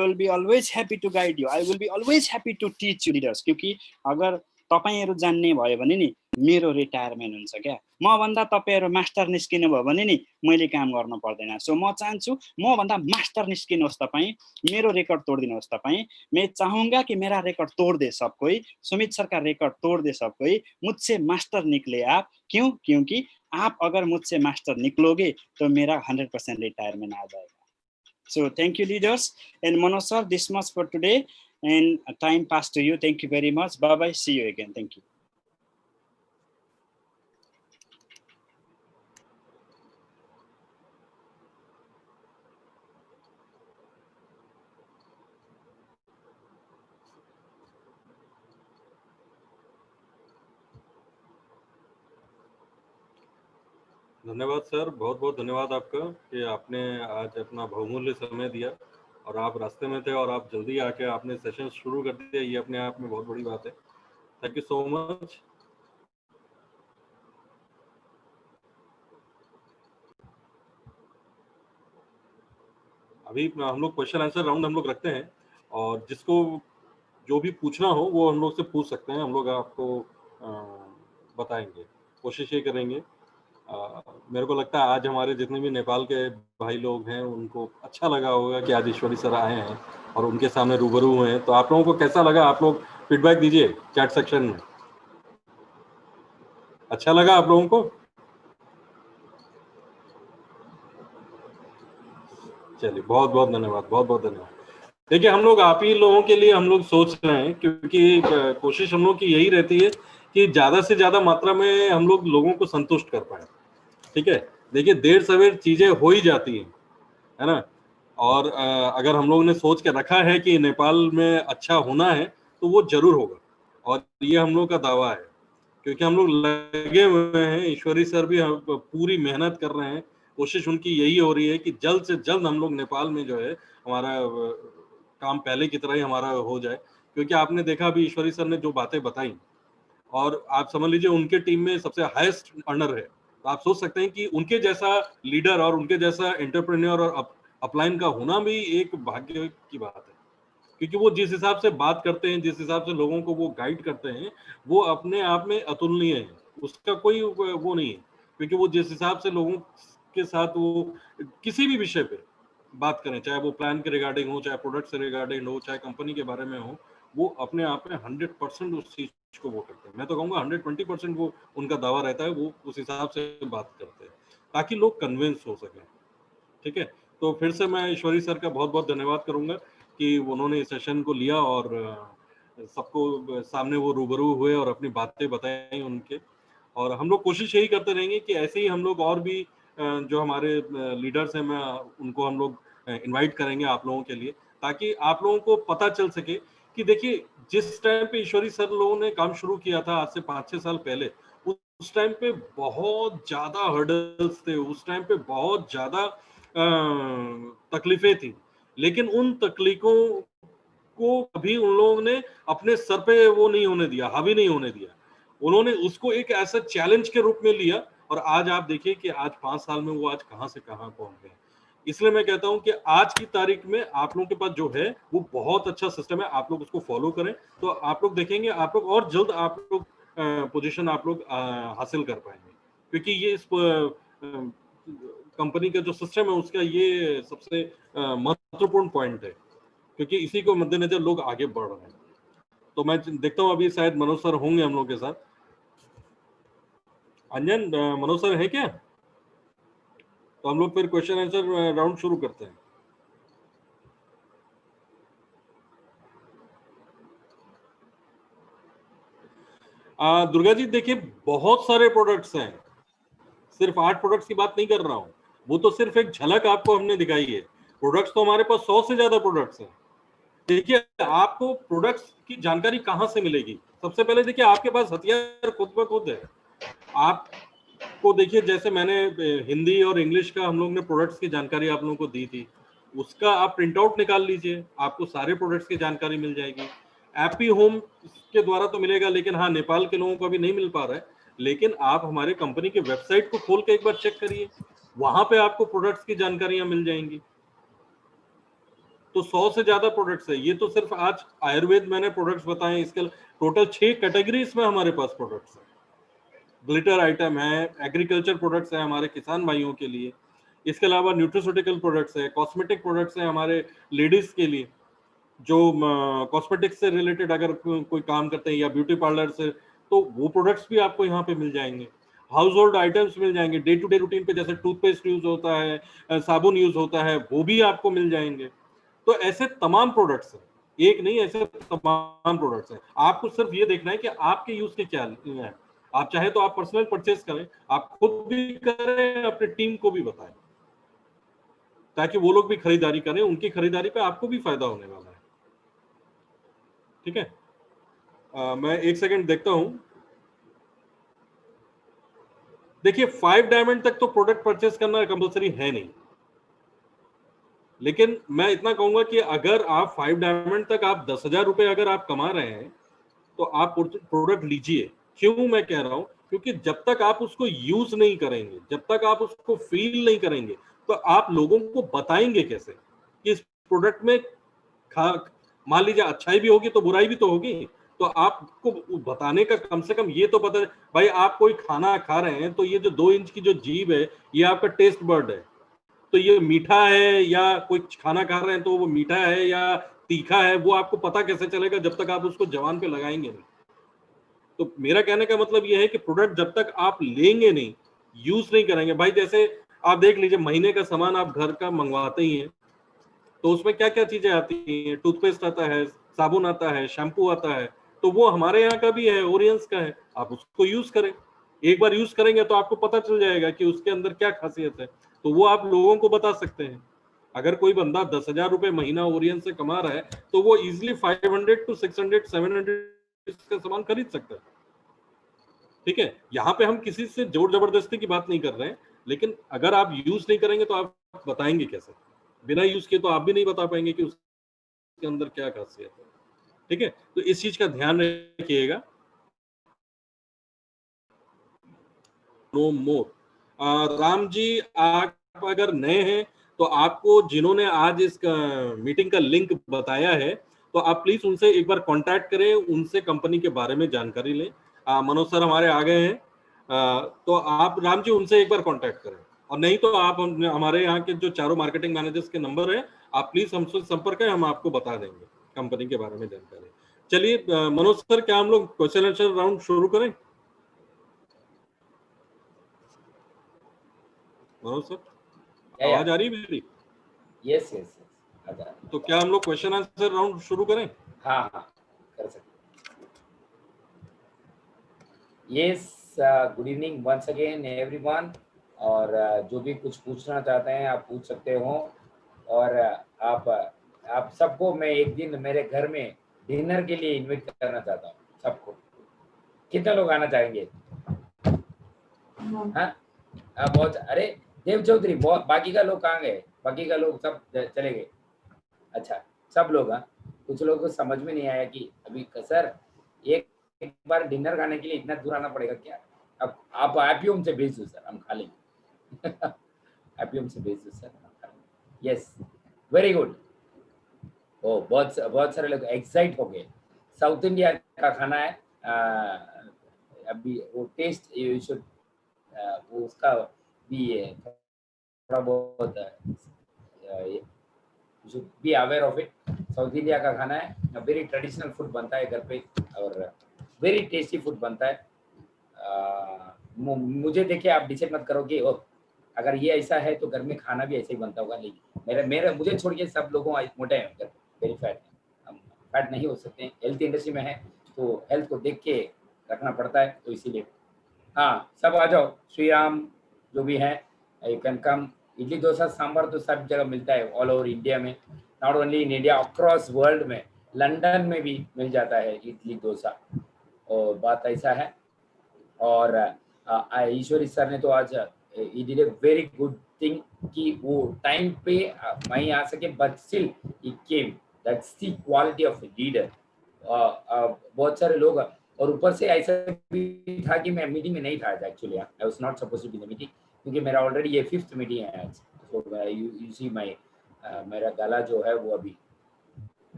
will be always happy to guide you. I will be always happy to teach you leaders. क्योंकि अगर तपाईहरु जान्ने भयो भने नि मेरो रिटायरमेन्ट हुन्छ क्या। म भन्दा तपाईहरु मास्टर निस्किनु भयो भने नि मैले काम गर्न पर्दैन। सो म चाहन्छु म भन्दा मास्टर निस्किनुहोस् तपाई, मेरो रेकर्ड तोड्दिनुहोस् तपाई। मैं चाहूंगा कि मेरा रेकर्ड तोड़ दे सब कोई, सुमित सर का रेकर्ड तोड़ दे सब कोई, मुझसे मास्टर निकले आप। क्यों? क्योंकि आप अगर मुझसे मास्टर निकलोगे तो मेरा 100% रिटायरमेंट आ जाएगा। So thank you leaders, and Manoj sir, this much for today, and time passed to you. Thank you very much. Bye bye, see you again. Thank you. धन्यवाद सर, बहुत बहुत धन्यवाद आपका कि आपने आज अपना बहुमूल्य समय दिया और आप रास्ते में थे और आप जल्दी आके आपने सेशन शुरू कर दिया। ये अपने आप में बहुत बड़ी बात है। Thank you so much. अभी हम लोग क्वेश्चन आंसर राउंड हम लोग रखते हैं और जिसको जो भी पूछना हो वो हम लोग से पूछ सकते हैं। हम लोग आपको बताएंगे, कोशिश ये करेंगे। मेरे को लगता है आज हमारे जितने भी नेपाल के भाई लोग हैं उनको अच्छा लगा होगा कि आज ईश्वरी सर आए हैं और उनके सामने रूबरू हुए हैं। तो आप लोगों को कैसा लगा? आप लोग फीडबैक दीजिए चैट सेक्शन में। अच्छा लगा आप लोगों को? चलिए, बहुत बहुत धन्यवाद, बहुत बहुत धन्यवाद। देखिए, हम लोग आप ही लोगों के लिए हम लोग सोच रहे हैं, क्योंकि कोशिश हम लोग की यही रहती है कि ज्यादा से ज्यादा मात्रा में हम लोग लोगों को संतुष्ट कर पाए। ठीक है, देखिए देर सवेर चीजें हो ही जाती हैं, है ना। और अगर हम लोगों ने सोच के रखा है कि नेपाल में अच्छा होना है तो वो जरूर होगा, और ये हम लोग का दावा है, क्योंकि हम लोग लगे हुए हैं। ईश्वरी सर भी पूरी मेहनत कर रहे हैं। कोशिश उनकी यही हो रही है कि जल्द से जल्द हम लोग नेपाल में जो है हमारा काम पहले की तरह ही हमारा हो जाए। क्योंकि आपने देखा अभी ईश्वरी सर ने जो बातें बताई, और आप समझ लीजिए उनके टीम में सबसे हाईएस्ट अर्नर है। तो आप सोच सकते हैं कि उनके जैसा लीडर और उनके जैसा एंटरप्रेन्योर और अपलाइन का होना भी एक भाग्य की बात है। क्योंकि वो जिस हिसाब से बात करते हैं, जिस हिसाब से लोगों को वो गाइड करते हैं, वो अपने आप में अतुलनीय है। उसका कोई वो नहीं है, क्योंकि वो जिस हिसाब से लोगों के साथ वो किसी भी विषय पे बात करें, चाहे वो प्लान के रिगार्डिंग हो, चाहे प्रोडक्ट से रिगार्डिंग हो, चाहे कंपनी के बारे में हो, वो अपने आप में 100% उस चीज को वो करते हैं। मैं तो कहूँगा 120% वो उनका दावा रहता है, वो उस हिसाब से बात करते हैं ताकि लोग कन्विंस हो सके। ठीक है, तो फिर से मैं ईश्वरी सर का बहुत बहुत धन्यवाद करूंगा कि उन्होंने इस सेशन को लिया और सबको सामने वो रूबरू हुए और अपनी बातें बताई उनके। और हम लोग कोशिश यही करते रहेंगे कि ऐसे ही हम लोग और भी जो हमारे लीडर्स हैं, मैं उनको हम लोग इनवाइट करेंगे आप लोगों के लिए, ताकि आप लोगों को पता चल सके कि देखिए जिस टाइम पे ईश्वरी सर लोगों ने काम शुरू किया था आज से 5-6 साल पहले, उस टाइम पे बहुत ज्यादा हर्डल्स थे, उस टाइम पे बहुत ज्यादा तकलीफें थी, लेकिन उन तकलीफों को कभी उन लोगों ने अपने सर पे वो नहीं होने दिया, हावी नहीं होने दिया। उन्होंने उसको एक ऐसा चैलेंज के रूप में लिया और आज आप देखिए कि आज 5 साल में वो आज कहां से कहां पहुंच गए। इसलिए मैं कहता हूं कि आज की तारीख में आप लोगों के पास जो है वो बहुत अच्छा सिस्टम है, आप लोग उसको फॉलो करें तो आप लोग देखेंगे आप लोग और जल्द आप लोग पोजीशन आप लोग हासिल कर पाएंगे, क्योंकि ये इस कंपनी का जो सिस्टम है उसका ये सबसे महत्वपूर्ण पॉइंट है, क्योंकि इसी को मद्देनजर लोग आगे बढ़ रहे हैं। तो मैं देखता हूं अभी शायद मनोज सर होंगे हम लोग के साथ। अंजन, मनोज सर है क्या? तो हम लोग फिर क्वेश्चन आंसर राउंड शुरू करते हैं। दुर्गा जी देखिए बहुत सारे प्रोडक्ट्स हैं, सिर्फ 8 प्रोडक्ट्स की बात नहीं कर रहा हूं, वो तो सिर्फ एक झलक आपको हमने दिखाई है। प्रोडक्ट्स तो हमारे पास 100 से ज्यादा प्रोडक्ट्स हैं। देखिए आपको प्रोडक्ट्स की जानकारी कहां से मिलेगी? सबसे पहले देखिए आपके पास हथियार खुद ब खुद है। आपको देखिए जैसे मैंने हिंदी और इंग्लिश का हम लोग ने प्रोडक्ट्स की जानकारी आप लोगों को दी थी, उसका आप प्रिंट आउट निकाल लीजिए, आपको सारे प्रोडक्ट्स की जानकारी मिल जाएगी। एपी होम के द्वारा तो मिलेगा, लेकिन हाँ नेपाल के लोगों को अभी नहीं मिल पा रहा है, लेकिन आप हमारे कंपनी के वेबसाइट को खोल के एक बार चेक करिए, वहां पे आपको प्रोडक्ट्स की जानकारियां मिल जाएंगी। तो 100 से ज्यादा प्रोडक्ट्स है। ये तो सिर्फ आज आयुर्वेद मैंने प्रोडक्ट्स बताए, इसके टोटल 6 कैटेगरीज में हमारे पास प्रोडक्ट्स है। ग्लिटर आइटम है, एग्रीकल्चर प्रोडक्ट्स है हमारे किसान भाइयों के लिए, इसके अलावा न्यूट्रिस्यूटिकल प्रोडक्ट्स है, कॉस्मेटिक प्रोडक्ट्स है हमारे लेडीज के लिए, जो कॉस्मेटिक्स से रिलेटेड अगर कोई काम करते हैं या ब्यूटी पार्लर से, तो वो प्रोडक्ट्स भी आपको यहाँ पे मिल जाएंगे। हाउस होल्ड आइटम्स मिल जाएंगे, डे टू डे रूटीन पे जैसे टूथपेस्ट यूज होता है, साबुन यूज होता है, वो भी आपको मिल जाएंगे। तो ऐसे तमाम प्रोडक्ट्स हैं, एक नहीं, ऐसे तमाम प्रोडक्ट्स हैं। आपको सिर्फ ये देखना है कि आपके यूज के क्या है। आप चाहे तो आप पर्सनल परचेज करें, आप खुद भी करें, अपने टीम को भी बताएं, ताकि वो लोग भी खरीदारी करें, उनकी खरीदारी पे आपको भी फायदा होने वाला है। ठीक है, मैं एक सेकंड देखता हूं। देखिए 5 डायमंड तक तो प्रोडक्ट परचेज करना कंपलसरी है नहीं, लेकिन मैं इतना कहूंगा कि अगर आप 5 डायमंड तक आप 10,000 रुपए अगर आप कमा रहे हैं तो आप प्रोडक्ट लीजिए। क्यों मैं कह रहा हूं? क्योंकि जब तक आप उसको यूज नहीं करेंगे, जब तक आप उसको फील नहीं करेंगे, तो आप लोगों को बताएंगे कैसे कि इस प्रोडक्ट में मान लीजिए अच्छाई भी होगी तो बुराई भी तो होगी। तो आपको बताने का कम से कम ये तो पता है भाई, आप कोई खाना खा रहे हैं तो ये जो 2 इंच की जो जीभ है ये आपका टेस्ट बर्ड है, तो ये मीठा है या कोई खाना खा रहे हैं तो वो मीठा है या तीखा है, वो आपको पता कैसे चलेगा जब तक आप उसको जबान पे लगाएंगे नहीं। तो मेरा कहने का मतलब ये है कि प्रोडक्ट जब तक आप लेंगे नहीं, यूज नहीं करेंगे, भाई जैसे आप देख लीजिए महीने का सामान आप घर का मंगवाते ही हैं, तो उसमें क्या क्या चीजें आती हैं? टूथपेस्ट आता है, साबुन आता है, शैम्पू आता है, तो वो हमारे यहाँ का भी है, ओरियंस का है। आप उसको यूज करें, एक बार यूज करेंगे तो आपको पता चल जाएगा कि उसके अंदर क्या खासियत है, तो वो आप लोगों को बता सकते हैं। अगर कोई बंदा 10,000 रुपए महीना ओरियंस से कमा रहा है तो वो इजिली 500 to 600 700 का सामान खरीद सकता है। ठीक है, यहाँ पे हम किसी से जोर जबरदस्ती की बात नहीं कर रहे हैं, लेकिन अगर आप यूज नहीं करेंगे तो आप बताएंगे कैसे? बिना यूज किए तो आप भी नहीं बता पाएंगे कि उसके अंदर क्या खासियत है। ठीक है, तो इस चीज का ध्यान रखिएगा। नो मोर। राम जी, आप अगर नए हैं तो आपको जिन्होंने आज इस मीटिंग का लिंक बताया है तो आप प्लीज उनसे एक बार कांटेक्ट करें, उनसे कंपनी के बारे में जानकारी लें। मनोज सर हमारे आ गए हैं, तो आप राम जी उनसे एक बार कांटेक्ट करें, और नहीं तो आप हमारे यहाँ के जो चारों मार्केटिंग मैनेजर्स के नंबर है, आप प्लीज हमसे संपर्क करें, हम आपको बता देंगे कंपनी के बारे में जानकारी। चलिए मनोज सर, क्या हम लोग क्वेश्चन आंसर राउंड शुरू करें? मनोज सर, आवाज आ रही है मेरी? यस यस यस, तो क्या हम लोग क्वेश्चन आंसर राउंड शुरू करें? हाँ हाँ कर सकते। Yes, good evening once again everyone, और जो भी कुछ पूछना चाहते हैं आप पूछ सकते हो। और आप सबको मैं एक दिन मेरे घर में डिनर के लिए इनवाइट करना चाहता हूँ सबको। कितने लोग आना चाहेंगे? हाँ बहुत। अरे देव चौधरी, बहुत। बाकी का लोग कहाँ गए? बाकी का लोग सब चले गए। अच्छा सब लोग। हाँ कुछ लोगों को समझ में नहीं आया कि अभी सर एक बार डिनर खाने के लिए इतना दूर आना पड़ेगा क्या? अब आप ही हमसे भेज दो सर, हम खा लेंगे। आप ही हमसे भेज दो सर, यस वेरी गुड। ओ बहुत सारे लोग एक्साइट हो गए। साउथ इंडिया का खाना है। अभी वो टेस्ट यू शुड वो उसका भी है थोड़ा बहुत, you should be aware of it. South India का खाना है, वेरी ट्रेडिशनल फूड बनता है घर पे और वेरी टेस्टी फूड बनता है। मुझे देखे आप डिसाइड मत करो कि अगर ये ऐसा है तो घर में खाना भी ऐसे ही बनता होगा। नहीं, मेरा मुझे छोड़ के सब लोगों मोटे हैं घर, वेरी फैट है। हम फैट नहीं हो सकते, हेल्थ इंडस्ट्री में है तो हेल्थ को देख के रखना पड़ता है, तो इसीलिए। हाँ सब आ जाओ, श्री राम जो भी है, you can come. Idli dosa sambar तो सब जगह मिलता है, ऑल ओवर इंडिया में, not only in India, across world में। लंदन में भी मिल जाता है इडली डोसा, और बात ऐसा है। और ईश्वरी सर ने तो आज he did a very good thing कि वो टाइम पे नहीं आ सके, but still he came. That's the quality of a leader. बहुत सारे लोग, और ऊपर से ऐसा भी था कि मैं मीटिंग में नहीं था actually, I was not supposed to be in the meeting, क्योंकि मेरा ऑलरेडी ये 5th मीटिंग है आज। तो यू सी माय मेरा गला जो है वो अभी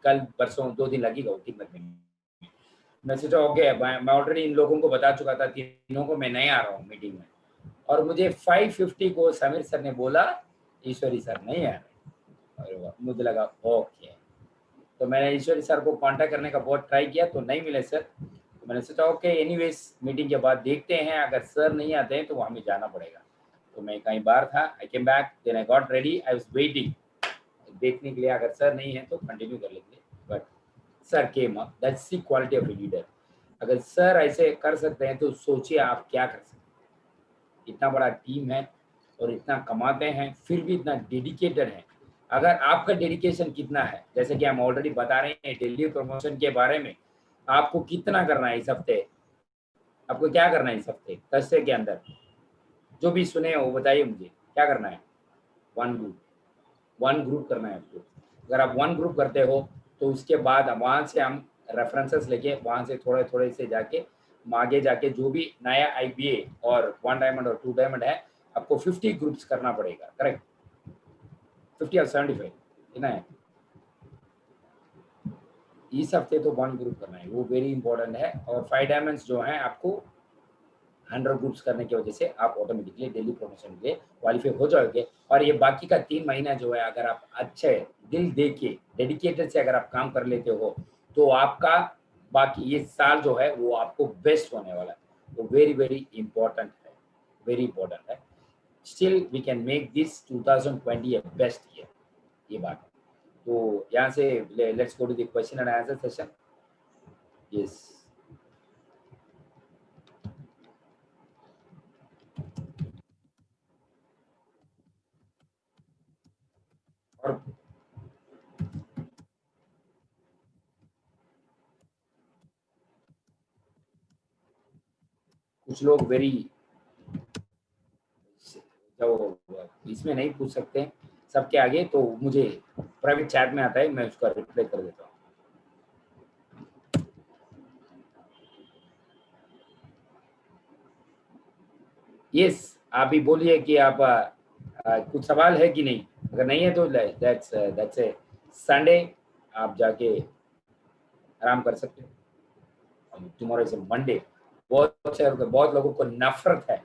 कल परसों 2 दिन लगेगा ठीक करने में। मैं सोचा ओके, मैं ऑलरेडी इन लोगों को बता चुका था, तीनों को मैं नहीं आ रहा हूँ मीटिंग में, और मुझे 5:50 को समीर सर ने बोला ईश्वरी सर नहीं आ रहे, और मुझे लगा ओके। तो मैंने ईश्वरी सर को कांटेक्ट करने का बहुत ट्राई किया तो नहीं मिले सर, तो मैंने सोचा ओके एनीवेज मीटिंग के बाद देखते हैं, अगर सर नहीं आते हैं तो हमें जाना पड़ेगा। तो मैं कहीं बाहर था, I came back, then I got ready, I was waiting देखने के लिए, अगर सर नहीं है तो कंटिन्यू कर लेंगे, but sir came up. That's the quality of a leader. अगर सर ऐसे कर सकते हैं तो सोचिए आप क्या कर सकते हैं। इतना बड़ा टीम है और इतना कमाते हैं, फिर भी इतना डेडिकेटेड है। अगर आपका डेडिकेशन कितना है, जैसे कि हम ऑलरेडी बता रहे हैं दिल्ली प्रमोशन के बारे में, आपको कितना करना है इस हफ्ते, आपको क्या करना है इस हफ्ते 10 के अंदर, जो भी सुने वो बताइए मुझे क्या करना है। वन ग्रुप करना है आपको। अगर आप 1 ग्रुप करते हो तो उसके बाद वहाँ से हम रेफरेंसेस लेके वहाँ से थोड़े थोड़े से जाके आगे जाके जो भी नया IBA और 1 डायमंड और 2 डायमंड है, आपको 50 ग्रुप्स करना पड़ेगा, करेक्ट? 50 और 75 कितना है इस हफ्ते? तो 1 ग्रुप करना है, वो वेरी इंपॉर्टेंट है। और 5 डायमंड्स जो हैं आपको 100 ग्रुप्स करने की वजह से आप ऑटोमेटिकली डेली प्रमोशन के लिए क्वालिफाई हो जाओगे। और ये बाकी का 3 महीना जो है, अगर आप अच्छे दिल दे के डेडिकेटेड से अगर आप काम कर लेते हो तो आपका बाकी ये साल जो है वो आपको बेस्ट होने वाला है। वो वेरी वेरी इंपॉर्टेंट है, वेरी इंपॉर्टेंट है। Still we can make this 2020 a best year, ये बात है। तो यहाँ से let's go to the question and answer session. Yes और कुछ लोग वेरी जो इसमें नहीं पूछ सकते सबके आगे, तो मुझे प्राइवेट चैट में आता है, मैं उसका रिप्लाई कर देता हूँ। यस आप भी बोलिए कि आप कुछ सवाल है कि नहीं। अगर नहीं है तो दैट्स ए संडे, आप जाके आराम कर सकते हो। Tomorrow is Monday. बहुत लोगों को नफरत है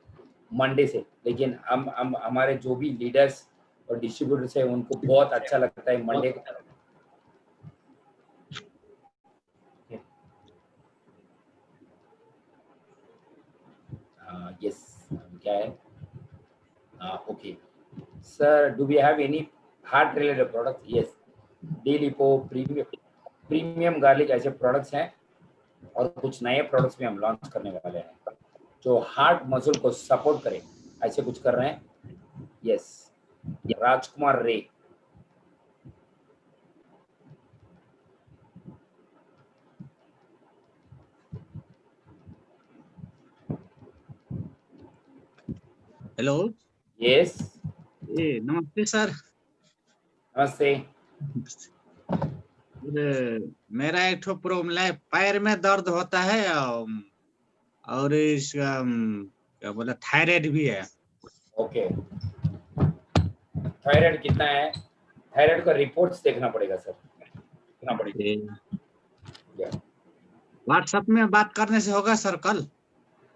मंडे से, लेकिन हम हमारे जो भी लीडर्स और डिस्ट्रीब्यूटर्स है उनको बहुत अच्छा लगता है मंडे को। यस क्या है? Okay sir, do we have any heart related product? Yes, डेलिपो, प्रीमियम गार्लिक ऐसे प्रोडक्ट्स हैं, और कुछ नए प्रोडक्ट्स भी हम लॉन्च करने वाले हैं जो हार्ट मसल को सपोर्ट करें, ऐसे कुछ कर रहे हैं। यस राजकुमार रे, हेलो। यस, ए नमस्ते सर। नमस्ते। मेरा एक ठो प्रॉब्लम है, पैर में दर्द होता है और इस क्या बोला थायराइड भी है। ओके, थायराइड कितना है? थायराइड का रिपोर्ट्स देखना पड़ेगा सर, देखना पड़ेगा। व्हाट्सएप में बात करने से होगा सर कल?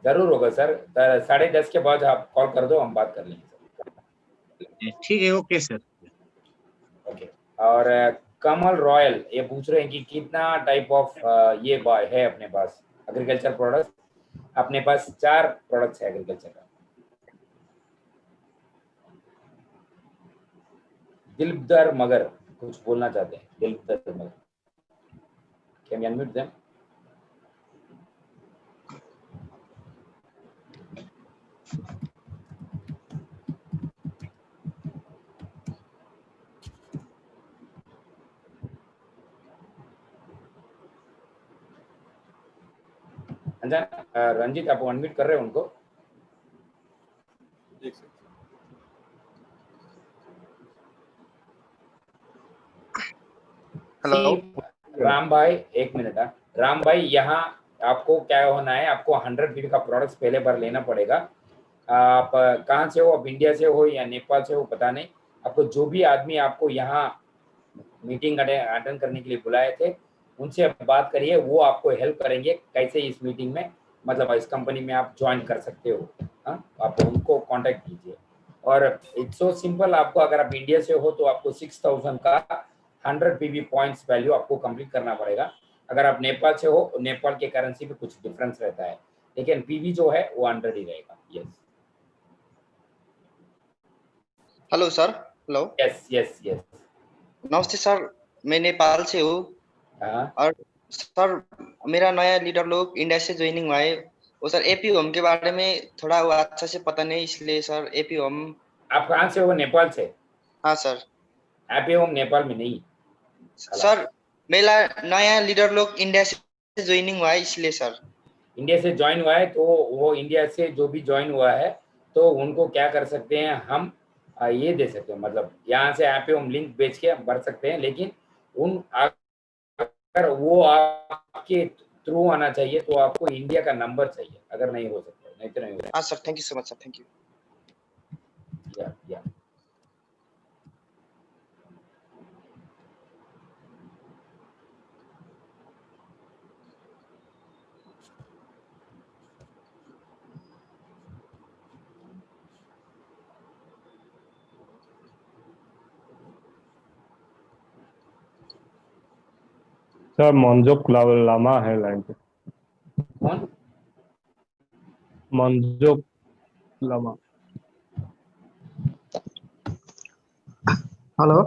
जरूर होगा सर, 10:30 के बाद आप कॉल कर दो, हम बात कर लेंगे सर। ठीक है, ओके सर। ओके, और कमल रॉयल ये पूछ रहे हैं कि कितना टाइप ऑफ ये है अपने पास एग्रीकल्चर प्रोडक्ट्स? अपने पास 4 प्रोडक्ट्स है एग्रीकल्चर का। दिलदार मगर कुछ बोलना चाहते हैं, Dildar Magar, can you unmute them? Ranjit, आप अनम्यूट कर रहे हो उनको? हेलो राम भाई, एक मिनट। राम भाई, यहाँ आपको क्या होना है, आपको 100 पीवी का प्रोडक्ट्स पहले बार लेना पड़ेगा। आप कहाँ से हो? आप इंडिया से हो या नेपाल से हो पता नहीं। आपको जो भी आदमी आपको यहाँ मीटिंग अटेंड करने के लिए बुलाए थे, उनसे आप बात करिए, वो आपको हेल्प करेंगे कैसे इस मीटिंग में, मतलब इस कंपनी में आप ज्वाइन कर सकते हो। हाँ, आप उनको कांटेक्ट कीजिए। और इट्स सो सिंपल, आपको अगर आप इंडिया से हो तो आपको 6000 का 100 पीवी पॉइंट्स वैल्यू आपको कंप्लीट करना पड़ेगा। अगर आप नेपाल से हो, नेपाल के करेंसी में कुछ डिफरेंस रहता है, लेकिन पीवी जो है वो 100 ही रहेगा। Yes hello sir. Hello, yes yes yes. नमस्ते सर, मैं नेपाल से हूँ। और सर मेरा नया लीडर लोग इंडिया से ज्वाइनिंग हुआ है, वो सर एपी होम के बारे में थोड़ा वो अच्छा से पता नहीं, इसलिए सर एपी होम। आप कहाँ से हो? नेपाल से? हाँ सर। एपी होम नेपाल में नहीं सर मेरा नया लीडर लोग इंडिया से ज्वाइनिंग हुआ है, इसलिए सर। इंडिया से ज्वाइन हुआ है तो वो इंडिया से जो भी ज्वाइन हुआ है तो उनको क्या कर सकते हैं हम, ये दे सकते हैं, मतलब यहाँ से ऐप पे हम लिंक बेच के भर सकते हैं, लेकिन उन अगर वो आपके थ्रू आना चाहिए तो आपको इंडिया का नंबर चाहिए, अगर नहीं हो सकता नहीं तो नहीं हो सकता। हाँ sir, thank you so much sir, thank you. या सर मंजोक लामा है लाइन पे। कौन? मंजोक लामा। हेलो।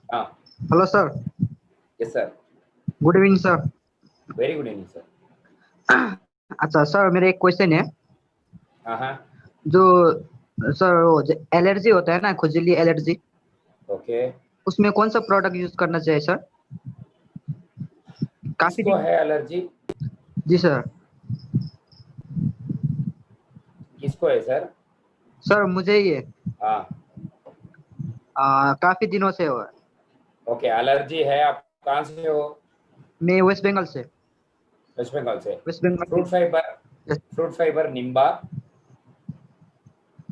हाँ hello sir. Yes sir. Good evening sir. Very good evening sir. अच्छा सर, मेरा एक क्वेश्चन है। हाँ जो सर वो एलर्जी होता है ना, खुजली एलर्जी, ओके, उसमें कौन सा प्रोडक्ट यूज करना चाहिए सर? काफी किसको है एलर्जी? जी सर। किसको है सर? सर मुझे ही है। हाँ काफी दिनों से हुआ। ओके, एलर्जी है। आप कहाँ से हो? मैं वेस्ट बंगाल से। वेस्ट बंगाल से। वेस्ट बंगाल। Fruit fibre Nimba.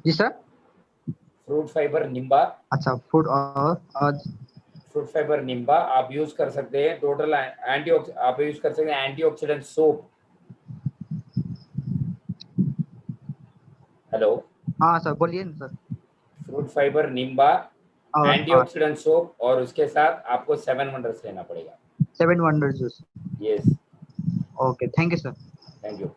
जी सर। Fruit fibre Nimba. अच्छा, फूड और फ्रूट फाइबर निम्बा आप यूज कर सकते हैं। टोटल आप यूज कर सकते हैं एंटीऑक्सीडेंट सोप। हेलो। हाँ सर, बोलिए ना sir. Fruit fibre Nimba, antioxidant soap, और उसके साथ आपको 7 वंडर्स लेना पड़ेगा। 7 wonder juice. Yes. Okay, thank you sir. Thank you.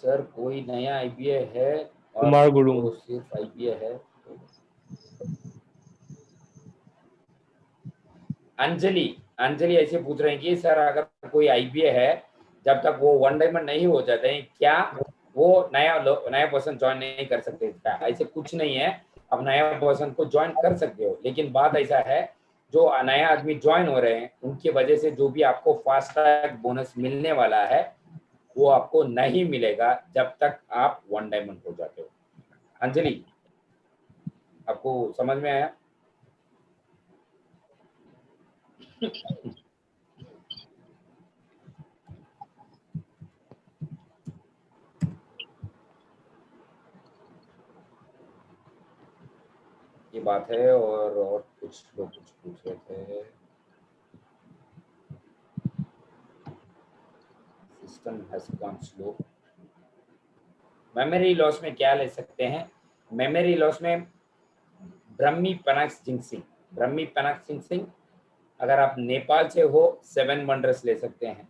Sir कोई नया आईपीए है? कुमार गुरु। तो सिर्फ आईपीए है। अंजलि ऐसे पूछ रहे हैं कि सर अगर कोई आईपीए है, जब तक वो 1 डायमंड नहीं हो जाते हैं, क्या वो नया पर्सन ज्वाइन नहीं कर सकते? क्या ऐसे कुछ नहीं है, आप नया पर्सन को ज्वाइन कर सकते हो, लेकिन बात ऐसा है जो नया आदमी ज्वाइन हो रहे हैं उनकी वजह से जो भी आपको फास्ट ट्रैक बोनस मिलने वाला है वो आपको नहीं मिलेगा जब तक आप 1 डायमंड हो जाते हो। अंजलि, आपको समझ में आया? ये बात है। और कुछ लोग कुछ पूछ रहे थे। System has gone slow. Memory loss में क्या ले सकते हैं? मेमोरी लॉस में ब्रह्मी पनाक्स जिंक्सिंग, ब्रह्मी पनाक्स जिंक्सिंग अगर आप नेपाल से हो 7 वंडर्स ले सकते हैं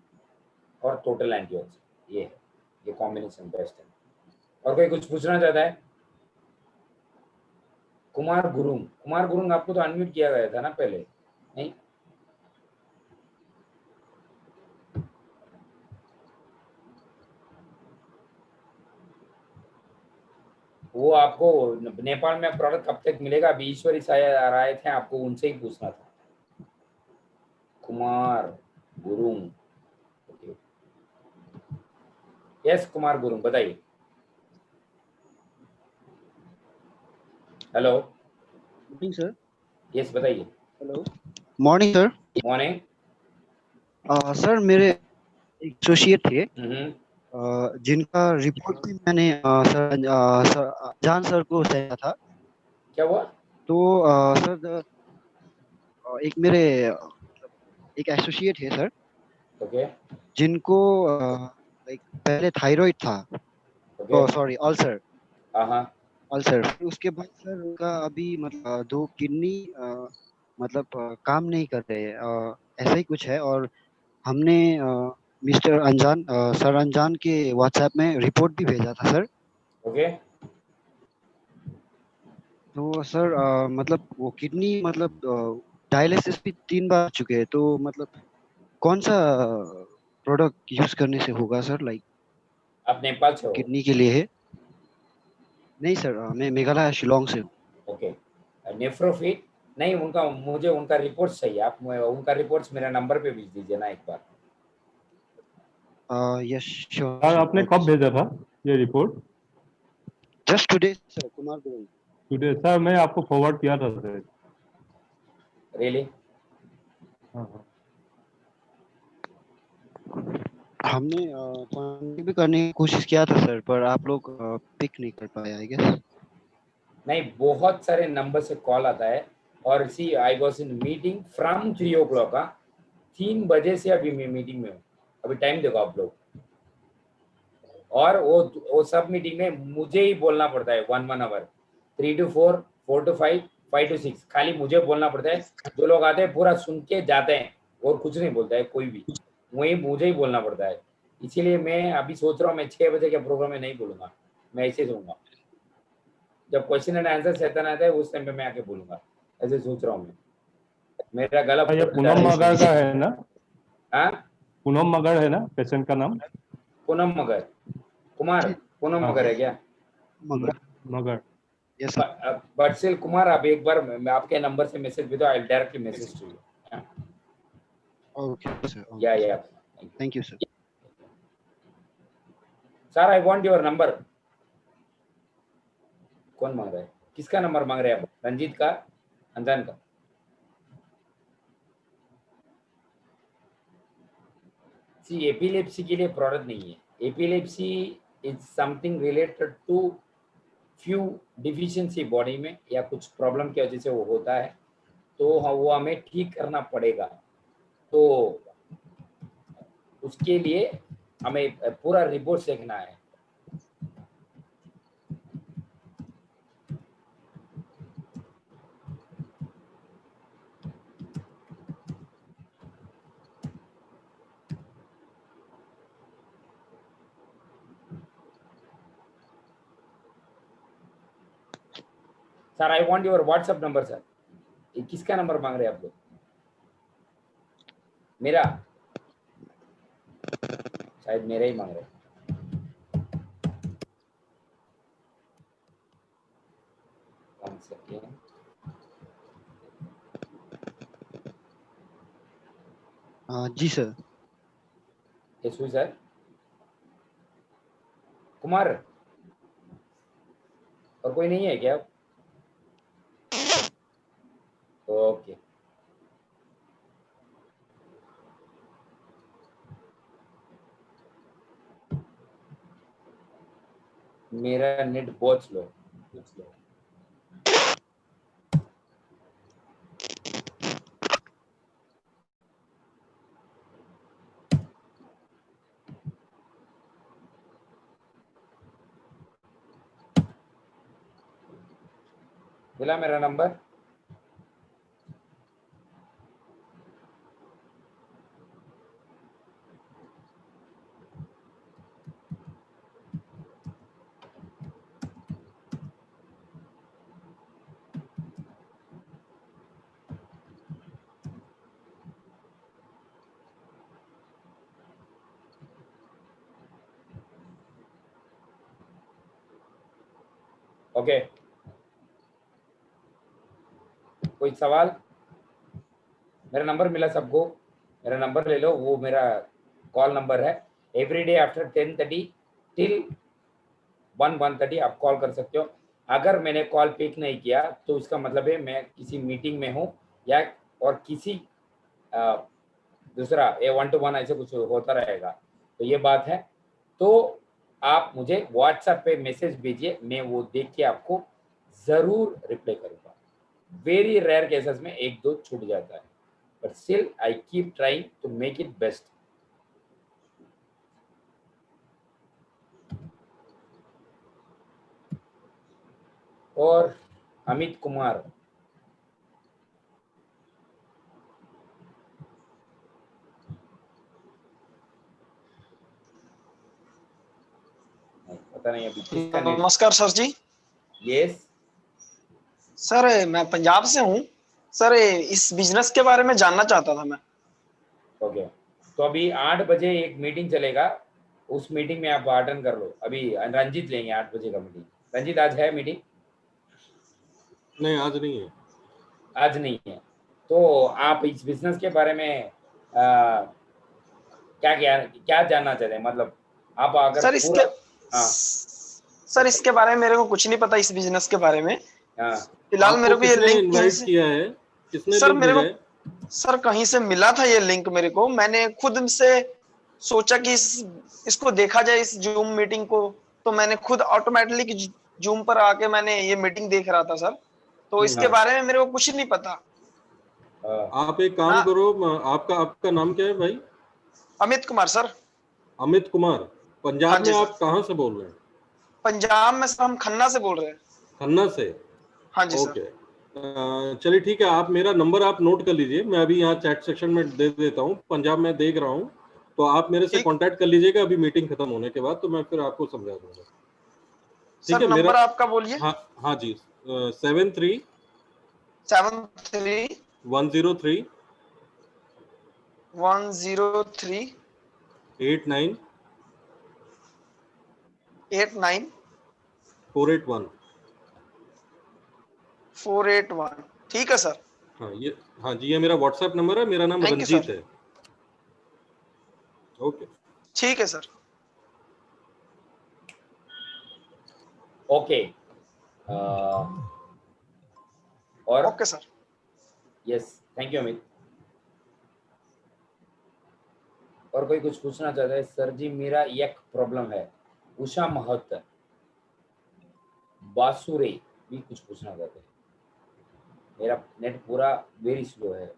और टोटल एंटीऑक्सीडेंट, ये है, ये कॉम्बिनेशन बेस्ट है। और कोई कुछ पूछना चाहता है? कुमार गुरुंग, कुमार गुरुंग आपको तो अनम्यूट किया गया था ना पहले, नहीं? वो आपको नेपाल में प्रोडक्ट कब तक मिलेगा? अभी ईश्वरी शायद आ रहे थे, आपको उनसे ही पूछना था। कुमार गुरुंग, यस कुमार गुरुंग, बताइए। Hello morning sir. यस बताइए। Hello morning sir. Morning sir मेरे एक एसोसिएट थे जिनका रिपोर्ट भी मैंने सर जान सर को दिया था। क्या हुआ? तो सर एक मेरे एक एसोसिएट है सर, ओके, जिनको लाइक पहले थायराइड था, सॉरी अल्सर, अल्सर। फिर उसके बाद सर उनका अभी मतलब 2 किडनी मतलब काम नहीं कर रहे हैं, ऐसा ही कुछ है। और हमने मिस्टर अनजान सर अनजान के व्हाट्सएप में रिपोर्ट भी भेजा था सर। ओके। तो सर मतलब वो किडनी मतलब डायलिसिस भी 3 बार चुके हैं, तो मतलब कौन सा प्रोडक्ट यूज करने से होगा सर? लाइक आप नेपाल से हो? किडनी के लिए है? नहीं सर, मैं मेघालय शिलोंग से हूँ। ओके, नेफ्रोफिट नहीं, उनका मुझे उनका रिपोर्ट चाहिए। आप उनका रिपोर्ट्स मेरे नंबर पे भेज दीजिए ना एक बार। Yes sure. सर आपने कब भेजा था ये report? Just today sir, Kumar Gurung. Today sir, मैं आपको फॉरवर्ड किया था सर। रियली? हाँ। हमने कांटेक्ट भी करने की कोशिश किया था सर, पर आप लोग पिक नहीं कर पाए आई गेस। नहीं, बहुत सारे नंबर से कॉल आता है। और see I was in meeting from 3 o'clock का, 3 बजे से अभी मैं मीटिंग में हूँ। अभी टाइम देखो आप लोग। और वो सब मीटिंग में मुझे ही बोलना पड़ता है 1 आवर, 3 to 4, 4 to 5, 5 to 6 खाली मुझे बोलना पड़ता है। जो लोग आते हैं पूरा सुन के जाते हैं और कुछ नहीं बोलता है कोई भी, वही मुझे ही बोलना पड़ता है। इसीलिए मैं अभी सोच रहा हूँ मैं 6 बजे के प्रोग्राम में नहीं बोलूंगा, मैं ऐसे दूंगा। जब क्वेश्चन एंड आंसर सेशन आता है उस टाइम पे मैं आके बोलूंगा, ऐसे सोच रहा हूँ मैं। मेरा गला ये पूनम मगर का है ना? हाँ, पूनम मगर है ना पेशेंट का नाम? पूनम मगर, कुमार पूनम मगर है क्या? मगर। यस बट स्टिल कुमार, आप एक बार मैं आपके नंबर से मैसेज भेजो, I will directly message to you. Okay sir. या thank you sir. Sir I want your number. कौन मांग रहा है? किसका नंबर मांग रहे हैं आप? रंजीत का, अनजान का? सी एपिलेप्सी के लिए प्रोडक्ट नहीं है। Epilepsy is something related to few deficiency body में या कुछ प्रॉब्लम की वजह से वो होता है, तो वो हमें ठीक करना पड़ेगा। तो उसके लिए हमें पूरा रिपोर्ट देखना है। Sir I want your WhatsApp number. Sir ये किसका नंबर मांग रहे हैं आप लोग? मेरा? शायद मेरा ही मांग रहे हैं। One second. जी सर। यशवी सर, कुमार, और कोई नहीं है क्या? ओके, मेरा नेट बहुत स्लो। मिला मेरा नंबर? ओके, कोई सवाल? मेरा नंबर मिला सबको? मेरा नंबर ले लो, वो मेरा कॉल नंबर है। एवरीडे आफ्टर 10:30 टिल 1:30 आप कॉल कर सकते हो। अगर मैंने कॉल पिक नहीं किया तो इसका मतलब है मैं किसी मीटिंग में हूँ या और किसी दूसरा 1-to-1 ऐसे कुछ होता रहेगा, तो ये बात है। तो आप मुझे व्हाट्सएप पे मैसेज भेजिए, मैं वो देख के आपको जरूर रिप्लाई करूंगा। वेरी रेयर केसेस में 1-2 छूट जाता है, but still I keep trying to make it best. और अमित कुमार, पता नहीं अभी किसका नेट। नमस्कार सर जी। यस सर, मैं पंजाब से हूँ सर। इस बिजनेस के बारे में जानना चाहता था मैं। ओके, तो अभी 8 बजे एक मीटिंग चलेगा, उस मीटिंग में आप अटेंड कर लो। अभी रंजीत लेंगे 8 बजे का मीटिंग। रंजीत, आज है मीटिंग? नहीं, आज नहीं है। आज नहीं है, तो आप इस बिजनेस के बारे में क्या जानना चाहते हैं? मतलब आप अगर सर इसके हाँ सर इसके बारे में मेरे को कुछ नहीं पता, इस बिजनेस के बारे में। हाँ, फिलहाल मेरे को ये किसने लिंक इनवाइट किया है? किसने सर लिंक मेरे भेजा को है? सर कहीं से मिला था ये लिंक मेरे को। मैंने खुद से सोचा कि इसको देखा जाए, इस जूम मीटिंग को। तो मैंने खुद ऑटोमेटिकली जूम पर आके मैंने ये मीटिंग देख रहा था सर। तो इसके बारे में मेरे को कुछ नहीं पता। आप एक काम करो, आपका नाम क्या है भाई? अमित कुमार सर। अमित कुमार। पंजाब में आप कहाँ से बोल रहे हैं? पंजाब में सर हम खन्ना से बोल रहे हैं। खन्ना से? हाँ जी ओके, चलिए ठीक है। आप मेरा नंबर आप नोट कर लीजिए, मैं अभी यहाँ चैट सेक्शन में दे देता हूँ। पंजाब में देख रहा हूँ, तो आप मेरे से कांटेक्ट कर लीजिएगा अभी मीटिंग खत्म होने के बाद, तो मैं फिर आपको समझा दूंगा। ठीक है, नंबर आपका बोलिए। हाँ जी, 73 103 89 481। 481। ठीक है सर। हाँ जी, ये मेरा व्हाट्सएप नंबर है। मेरा नाम रंजीत है। ओके, ठीक है सर। ओके, और okay sir. Yes, thank you Amit. और कोई कुछ पूछना चाहता है? सर जी, मेरा एक प्रॉब्लम है। उषा महत बासुरे भी कुछ पूछना चाहते हैं। मेरा नेट पूरा वेरी स्लो है।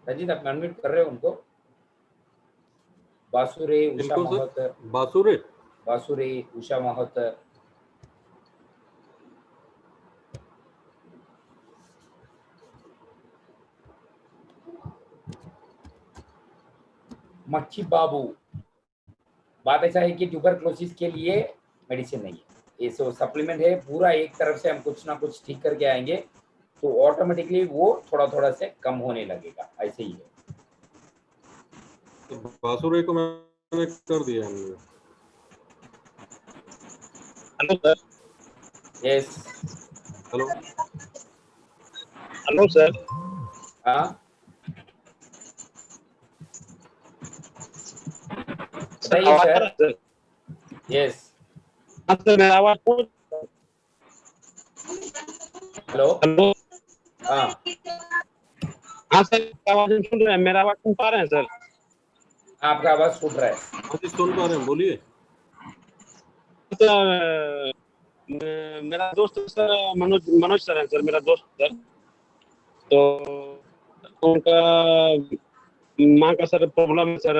रंजीत, आप अनम्यूट कर रहे हो उनको? बासुरे उषा महत। बासुरे उषा महत। मक्खी बाबू, बात ऐसा है कि ट्यूबरक्लोसिस के लिए मेडिसिन नहीं है, ये सो सप्लीमेंट है, पूरा एक तरफ से हम कुछ ना कुछ ठीक करके आएंगे तो ऑटोमेटिकली वो थोड़ा थोड़ा से कम होने लगेगा, ऐसे ही है। तो बासुरे को मैंने कर दिया हमने। Hello sir. Yes hello hello sir. हाँ बताइए आवाज आ सर। रहा है सर? यस हाँ सर, मेरा आवाज हेलो हेलो। हाँ हाँ सर, आवाज सुन रहे हैं? मेरा आवाज सुन पा रहे हैं सर? आपका आवाज फूट रहा है। हाँ जी सुन पा रहे हैं, बोलिए। सर मेरा दोस्त सर मनोज सर है सर, मेरा दोस्त सर। तो उनका माँ का सर प्रॉब्लम है सर,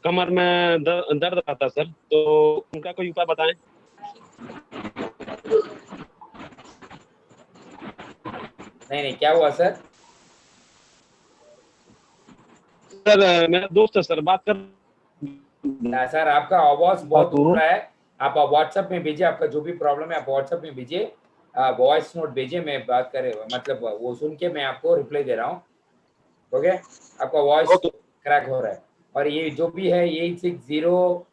कमर में दर्द आता सर, तो उनका कोई उपाय बताएं। नहीं क्या हुआ सर? सर मेरा दोस्त है सर, बात कर। सर आपका आवाज बहुत उठ रहा है, आप व्हाट्सएप में भेजिए, आपका जो भी प्रॉब्लम है आप व्हाट्सएप में भेजिए, वॉइस नोट भेजिए, मैं बात करे मतलब वो सुन के मैं आपको रिप्लाई दे रहा हूँ। ओके, आपका वॉइस क्रैक हो रहा है, और ये जो भी है 860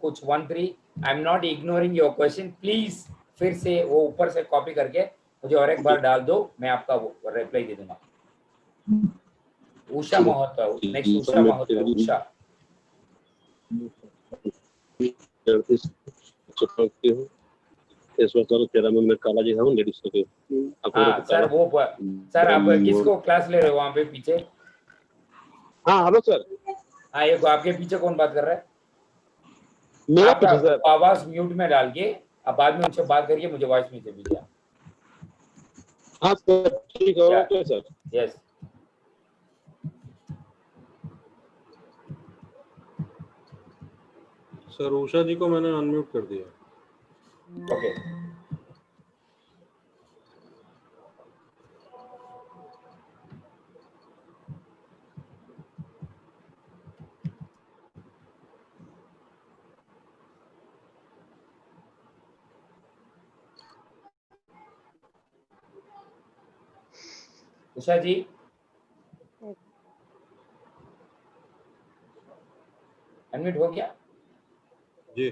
कुछ 13, I am not ignoring your question, please फिर से वो ऊपर से कॉपी करके मुझे और एक बार डाल दो, मैं आपका रिप्लाई दे दूंगा। उषा महतो, नेक्स्ट उषा महतो, उषा। इस वक्त तेरा में काला जी हूँ लेडीज के। हाँ सर वो सर आप किसको क्लास ले रहे हो वहाँ पे पीछे? हाँ हेलो सर। हाँ ये आपके पीछे कौन बात कर रहा है? मेरा आपका पीछे सर। आवाज म्यूट में डाल के आप बाद में उनसे बात करिए, मुझे वॉइस में भेजिए। हाँ सर ठीक है, okay sir. Yes sir Usha जी को मैंने अनम्यूट कर दिया। ओके उषा जी अनम्यूट हो गया? जी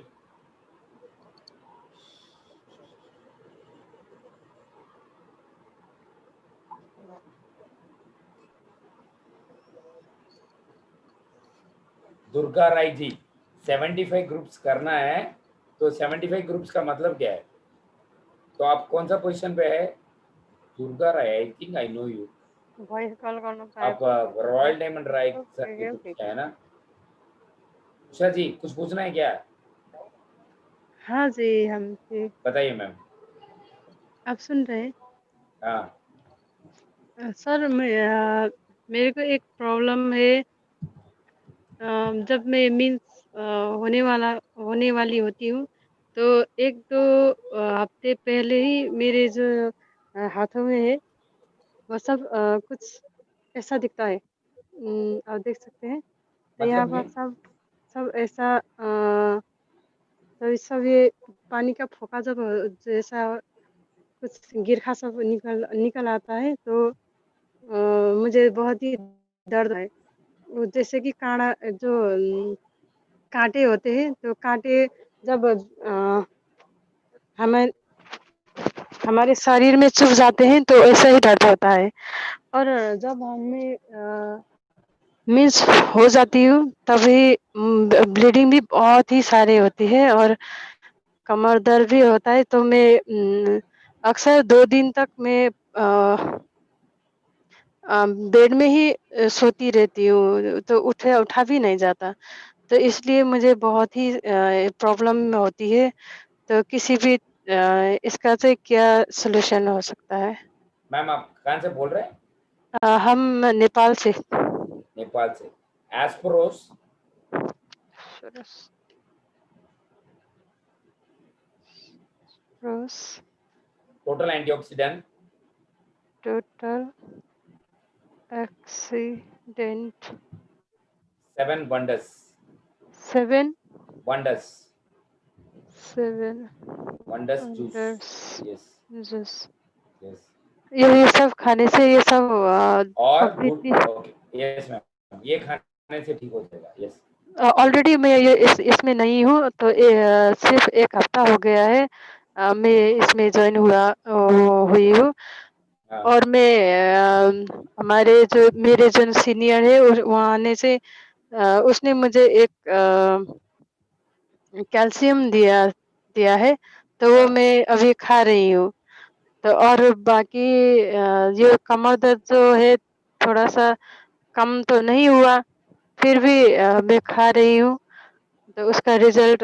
दुर्गा राय जी 75 ग्रुप्स करना है, तो 75 ग्रुप्स का मतलब क्या है? तो आप कौन सा पोजीशन पे है? Durga Rai, I think I know you. Voice call करना आप रॉयल डायमंड राय सर के ग्रुप है ना? उषा जी कुछ पूछना है क्या? हाँ जी, हम जी बताइए मैम। आप सुन रहे हैं? हाँ सर मेरे को एक प्रॉब्लम है, जब मैं मीन्स होने वाली होती हूँ, तो एक दो हफ्ते पहले ही मेरे जो हाथों में है वो सब कुछ ऐसा दिखता है, आप देख सकते हैं, तो यहाँ मतलब पर ये सब सब ऐसा सब ये पानी का फोका जब जैसा कुछ गिरखा सब निकल आता है, तो मुझे बहुत ही दर्द है, वो जैसे कि कांटा जो कांटे होते हैं, तो कांटे जब हमें हमारे शरीर में चुभ जाते हैं तो ऐसा ही दर्द होता है। और जब हमें मीन्स हो जाती हूँ तभी ब्लीडिंग भी बहुत ही सारी होती है और कमर दर्द भी होता है, तो मैं अक्सर 2 दिन तक मैं बेड में ही सोती रहती हूँ, तो उठा भी नहीं जाता, तो इसलिए मुझे बहुत ही प्रॉब्लम होती है, तो किसी भी इसका से क्या सॉल्यूशन हो सकता है? मैम आप कहाँ से बोल रहे हैं? हम नेपाल से। नेपाल से। एस्प्रोस रोज टोटल एंटीऑक्सीडेंट टोटल एक्सी Dent. 7 wonders. 7 Wonders. 7 Wonders juice. wonders Yes. juice. Yes. ये सब खाने से ये सब और कभी गुड. भी ओके. Yes ma'am. ये खाने से ठीक हो जाएगा. यस. ऑलरेडी मैं ये इसमें नहीं हूँ, तो सिर्फ 1 हफ्ता हो गया है मैं इसमें ज्वाइन हुई हूँ। हाँ. और मैं हमारे जो मेरे जो सीनियर है वहाँ आने से उसने मुझे एक कैल्शियम दिया है, तो वो हाँ. मैं अभी खा रही हूँ। तो और बाकी ये कमर दर्द जो है थोड़ा सा कम तो नहीं हुआ, फिर भी मैं खा रही हूँ, तो उसका रिजल्ट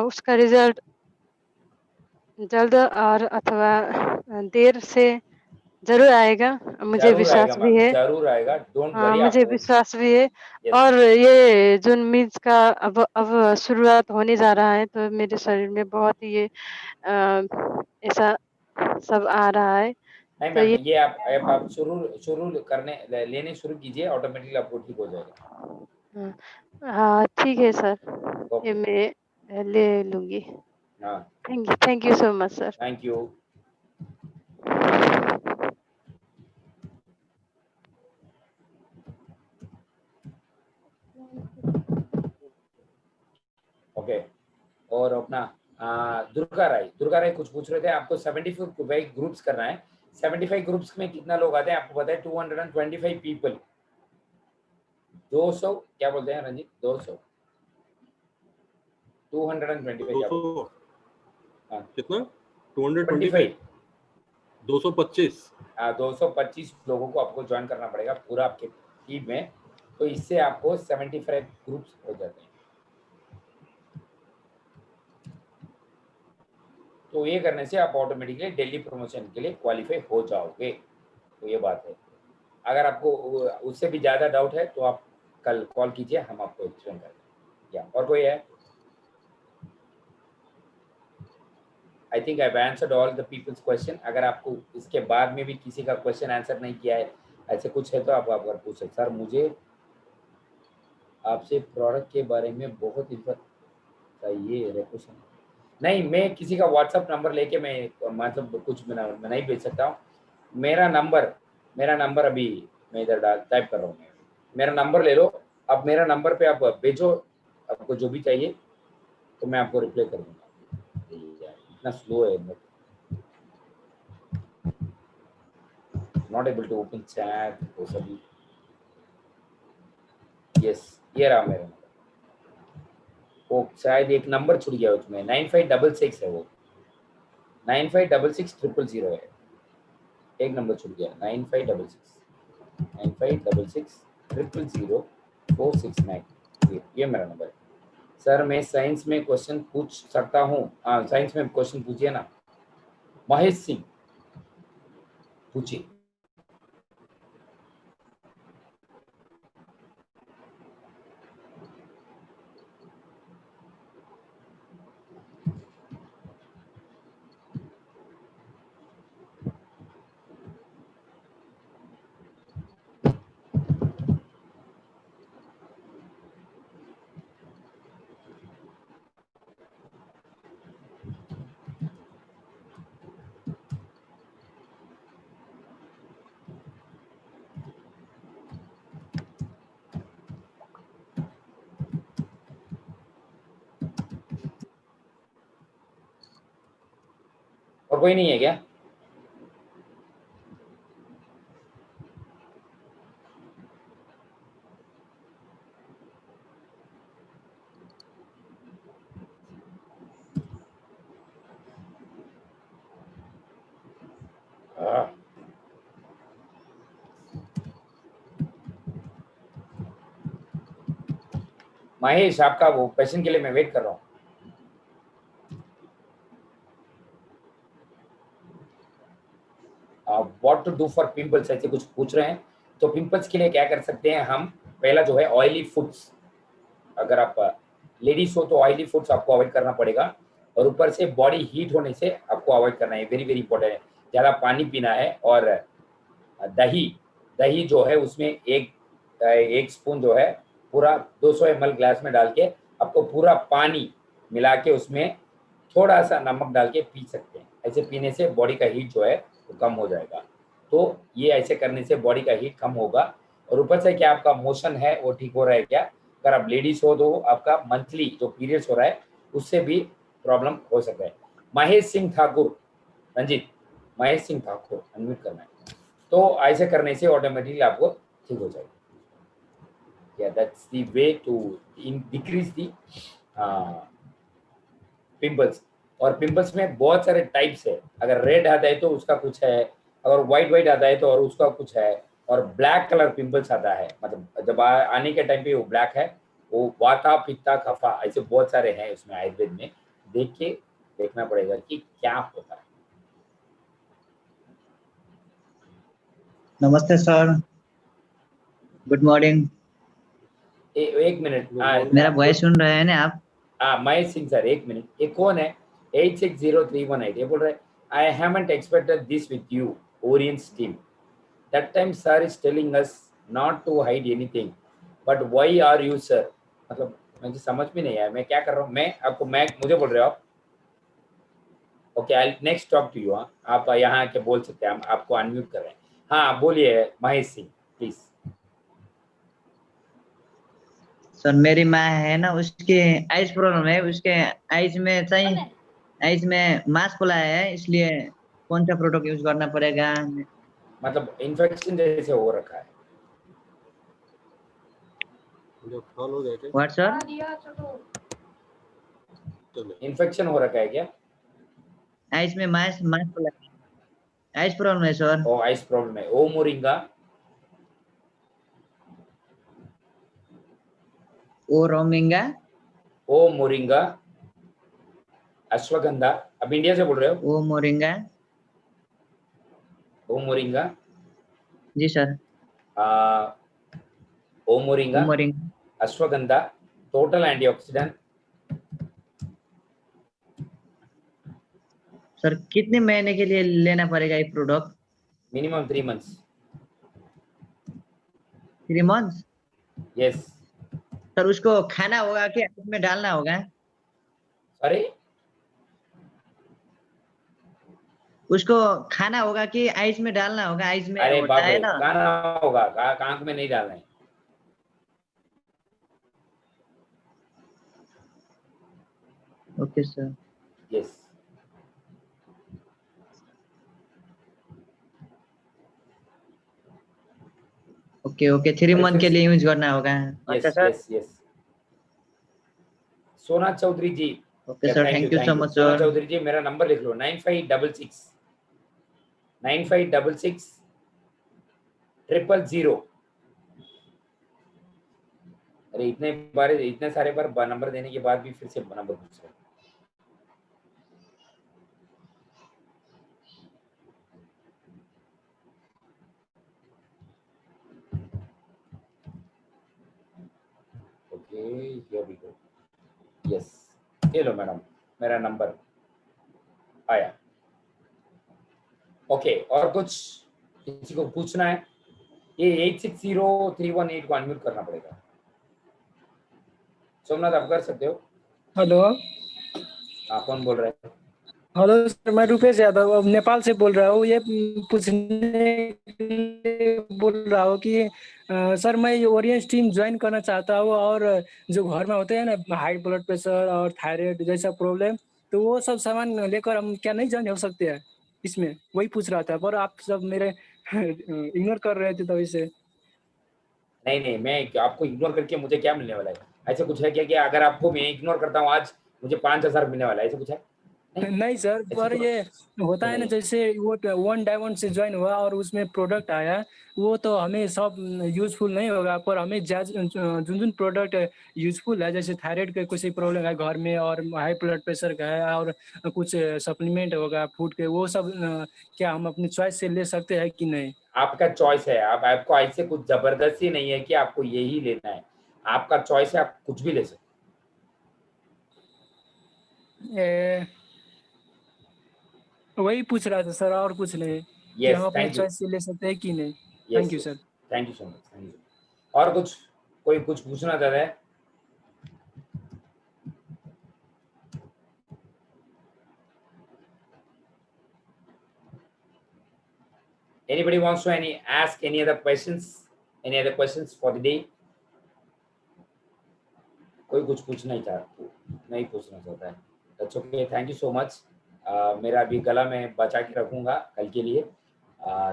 उसका रिजल्ट जल्द और अथवा देर से जरूर आएगा, मुझे जरूर आएगा विश्वास भी मैम. है। जरूर आएगा. डोंट हाँ, वरी. मुझे आपको. विश्वास भी है। यस. और ये जो मीन्स का अब शुरुआत होने जा रहा है, तो मेरे शरीर में बहुत ही ये ऐसा सब आ रहा है, नहीं तो मैम, ये ये आप शुरू करने लेने शुरू कीजिए, ऑटोमेटिकली आपको ठीक हो जाएगा. हाँ ठीक है सर, ये ओके. मैं ले लूंगी। हाँ. Thank you so much sir. Thank you. Okay. और अपना दुर्गा राय कुछ पूछ रहे थे. आपको 75 ग्रुप्स करना है. 75 ग्रुप्स में कितना लोग आते हैं आपको पता है? 225 पीपल. 200 क्या बोलते हैं रंजीत? 200 225 क्या बोलते हैं? हाँ. कितना? 225 225. हाँ, 225 लोगों को आपको ज्वाइन करना पड़ेगा पूरा आपके टीम में, तो इससे आपको 75 ग्रुप्स हो जाते हैं। तो ये करने से आप ऑटोमेटिकली डेली प्रमोशन के लिए क्वालिफाई हो जाओगे। तो ये बात है। अगर आपको उससे भी ज़्यादा डाउट है तो आप कल कॉल कीजिए, हम आपको एक्सप्लेन कर देंगे। या और कोई है? I think I answered all the people's question. अगर आपको इसके बाद में भी किसी का क्वेश्चन आंसर नहीं किया है, ऐसे कुछ है तो आप अगर पूछ सकते। सर मुझे आपसे प्रोडक्ट के बारे में बहुत चाहिए क्वेश्चन। नहीं, मैं किसी का व्हाट्सएप नंबर लेके मैं मतलब कुछ मैं नहीं भेज सकता हूँ। मेरा नंबर अभी मैं इधर टाइप कर रहा हूँ। मेरा नंबर ले लो, अब मेरा नंबर पे आप भेजो आपको जो भी चाहिए, तो मैं आपको रिप्लाई कर दूंगा। इतना स्लो है, not able to open chat वो सभी। यस, ये रहा मेरा नंबर। वो शायद एक नंबर छूट गया उसमें, 9566 है वो, 9566 000 है। एक नंबर छूट गया, 9566 000 469। ये मेरा नंबर है। सर मैं साइंस में क्वेश्चन पूछ सकता हूँ? हाँ, साइंस में क्वेश्चन पूछिए ना। महेश सिंह पूछिए। और कोई नहीं है क्या? महेश, आपका वो क्वेश्चन के लिए मैं वेट कर रहा हूँ। What to do for pimples ऐसे कुछ पूछ रहे हैं। तो पिंपल्स के लिए क्या कर सकते हैं हम? पहला जो है ऑयली फूड्स। अगर आप लेडीज हो तो ऑयली फूड्स आपको अवॉइड करना पड़ेगा, और ऊपर से बॉडी हीट होने से आपको अवॉइड करना है। वेरी वेरी इंपॉर्टेंट है। ज़्यादा पानी पीना है, और दही जो है उसमें एक स्पून जो है पूरा 200 ml ग्लास में डाल के आपको पूरा पानी मिला के उसमें थोड़ा सा नमक डाल के पी सकते हैं। ऐसे पीने से बॉडी का हीट जो है वो कम हो जाएगा। तो ये ऐसे करने से बॉडी का हीट कम होगा और ऊपर से क्या आपका मोशन है वो ठीक हो रहा है क्या? अगर आप लेडीज हो तो आपका मंथली जो पीरियड्स हो रहा है उससे भी प्रॉब्लम हो सकता है। महेश सिंह ठाकुर, रंजीत महेश सिंह ठाकुर अनम्यूट करना है। तो ऐसे करने से ऑटोमेटिकली आपको ठीक हो जाएगा। Yeah, that's the way to decrease the pimples. और पिंपल्स में बहुत सारे टाइप्स है। अगर रेड आता है तो उसका कुछ है, अगर व्हाइट आता है तो और उसका कुछ है, और ब्लैक कलर पिंपल्स आता है, मतलब जब आने के टाइम पे वो ब्लैक है, वो वाता पित्ता कफा ऐसे बहुत सारे हैं उसमें आयुर्वेद में। देख के देखना पड़ेगा कि क्या होता है। नमस्ते सर, गुड मॉर्निंग। एक मिनट, मेरा वॉइस सुन रहे हैं ना आप? महेश सिंह सर, एक मिनट। ये कौन है? 860318 ये बोल रहे हैं, I haven't expected this with you Orions team. That time sir is telling us not to hide anything, but why are you sir? मतलब मुझे समझ में नहीं आया मैं क्या कर रहा हूँ। मैं मुझे बोल रहे हो आप? Okay, I next talk to you. आप यहाँ आके बोल सकते हैं, हम आपको अनम्यूट कर रहे हैं। हाँ बोलिए महेश सिंह प्लीज। सर मेरी माँ है ना, उसके आइज प्रॉब्लम है, उसके आइज में चाहिए, आइज में मास्क खुलाया है, इसलिए कौन सा प्रोडक्ट यूज करना पड़ेगा? मतलब इन्फेक्शन जैसे हो रखा है। What sir? इन्फेक्शन हो रखा है क्या? आइज में मास्क खुलाया है, आइज प्रॉब्लम है सर। ओ आइज प्रॉब्लम है। ओ मोरिंगा, ओ रोमिंगा, ओ मोरिंगा, अश्वगंधा। अब इंडिया से बोल रहे हो? ओ मोरिंगा। ओ मोरिंगा जी सर। ओ moringa, ashwagandha, total antioxidant. Sir कितने महीने के लिए लेना पड़ेगा ये product? Minimum 3 months। 3 months? Yes. Sir उसको खाना होगा कि उसमें डालना होगा? अरे उसको खाना होगा कि आइस में डालना होगा? आइस में अरे होता है ना। खाना होगा, आंख में नहीं डालना है। Okay sir. Yes. Okay 3 month के लिए यूज करना होगा। अच्छा sir. Yes. Sona Chaudhary ji. Okay sir, thank you so much sir. Sona Chaudhary जी मेरा नंबर लिख लो, 9566 000। अरे इतने सारे बार नंबर देने के बाद भी फिर से नंबर पूछ रहे। Okay here we go. Yes, ये लो मैडम, मेरा नंबर आया। ओके, और कुछ किसी को पूछना है? ये 860318 को अनम्यूट करना पड़ेगा। सोमनाथ आप कर सकते हो? हेलो। हाँ, कौन बोल रहे हैं? हेलो सर, मैं रूपेश यादव अब नेपाल से बोल रहा हूँ। ये पूछने के लिए बोल रहा हूँ कि सर मैं ये ओरियंस टीम ज्वाइन करना चाहता हूँ, और जो घर में होते हैं ना हाई ब्लड प्रेशर और थायराइड जैसा प्रॉब्लम, तो वो सब सामान लेकर हम क्या नहीं ज्वाइन हो सकते हैं इसमें? वही पूछ रहा था, पर आप सब मेरे इग्नोर कर रहे थे तभी से। नहीं, मैं आपको इग्नोर करके मुझे क्या मिलने वाला है? ऐसा कुछ है क्या कि अगर आपको मैं इग्नोर करता हूँ आज मुझे 5000 मिलने वाला है? ऐसा कुछ है? नहीं सर, पर ये होता है ना, जैसे वो 1/1 से ज्वाइन हुआ और उसमें प्रोडक्ट आया, वो तो हमें सब यूजफुल नहीं होगा, पर हमें जिन प्रोडक्ट यूजफुल है, जैसे थायराइड का कुछ प्रॉब्लम है घर में, और हाई ब्लड प्रेशर का है, और कुछ सप्लीमेंट होगा फूड के, वो सब क्या हम अपनी चॉइस से ले सकते हैं कि नहीं? आपका चॉइस है। आपको ऐसे कुछ जबरदस्ती नहीं है कि आपको यही लेना है, आपका चॉइस है, आप कुछ भी ले सकते। वही पूछ रहा था सर, और कुछ नहीं। कि हम अपने चॉइस से ले सकते हैं कि नहीं। Thank you sir. Thank you so much. Thank you. और कोई कुछ पूछना चाहता है? Anybody wants to ask any other questions? Any other questions for the day? कोई कुछ पूछना नहीं पूछना चाहता है? That's okay. Thank you so much. मेरा अभी गला में बचा के रखूंगा कल के लिए।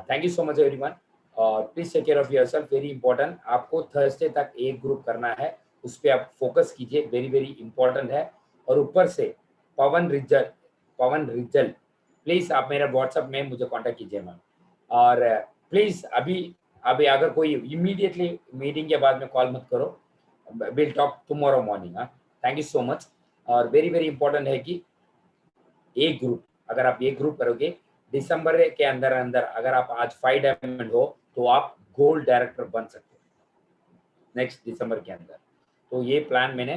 Thank you so much everyone. और please take care of yourself, very important. आपको थर्सडे तक एक ग्रुप करना है, उस पर आप फोकस कीजिए, वेरी वेरी इंपॉर्टेंट है। और ऊपर से पवन रिजल प्लीज आप मेरा व्हाट्सएप में मुझे कांटेक्ट कीजिए मैम। और प्लीज अभी अगर कोई इमीडिएटली मीटिंग के बाद में कॉल मत करो, will talk tomorrow morning. Thank you so much. और वेरी वेरी इंपॉर्टेंट है कि एक ग्रुप, अगर आप एक ग्रुप करोगे दिसंबर के अंदर अगर आप आज 5 डायमंड हो तो आप गोल्ड डायरेक्टर बन सकते हो नेक्स्ट दिसंबर के अंदर। तो ये प्लान मैंने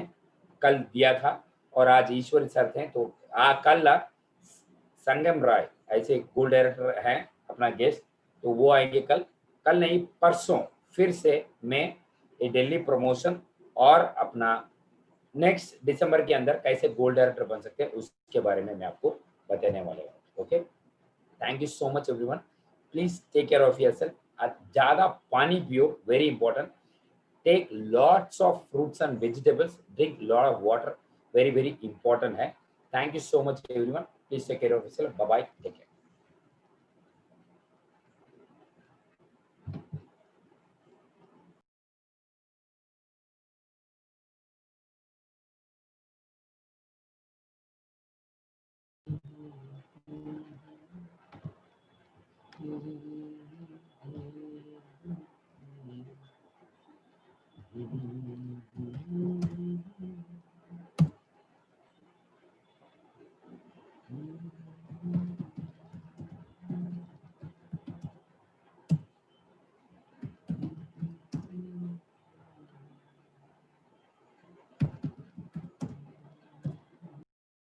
कल दिया था और आज ईश्वरी सर थे, तो कल संगम राय ऐसे गोल्ड डायरेक्टर हैं अपना गेस्ट, तो वो आएंगे कल नहीं परसों। फिर से मैं ये दिल्ली प्रमोशन और अपना नेक्स्ट दिसंबर के अंदर कैसे गोल्ड डायरेक्टर बन सकते हैं उसके बारे में मैं आपको बताने वाले हूँ। Okay, thank you so much everyone. Please take care of yourself. ज़्यादा पानी पियो, very important. Take lots of fruits and vegetables, drink lot of water, very very important है। Thank you so much everyone. Please take care of yourself. Bye bye, take care. Mm-hmm.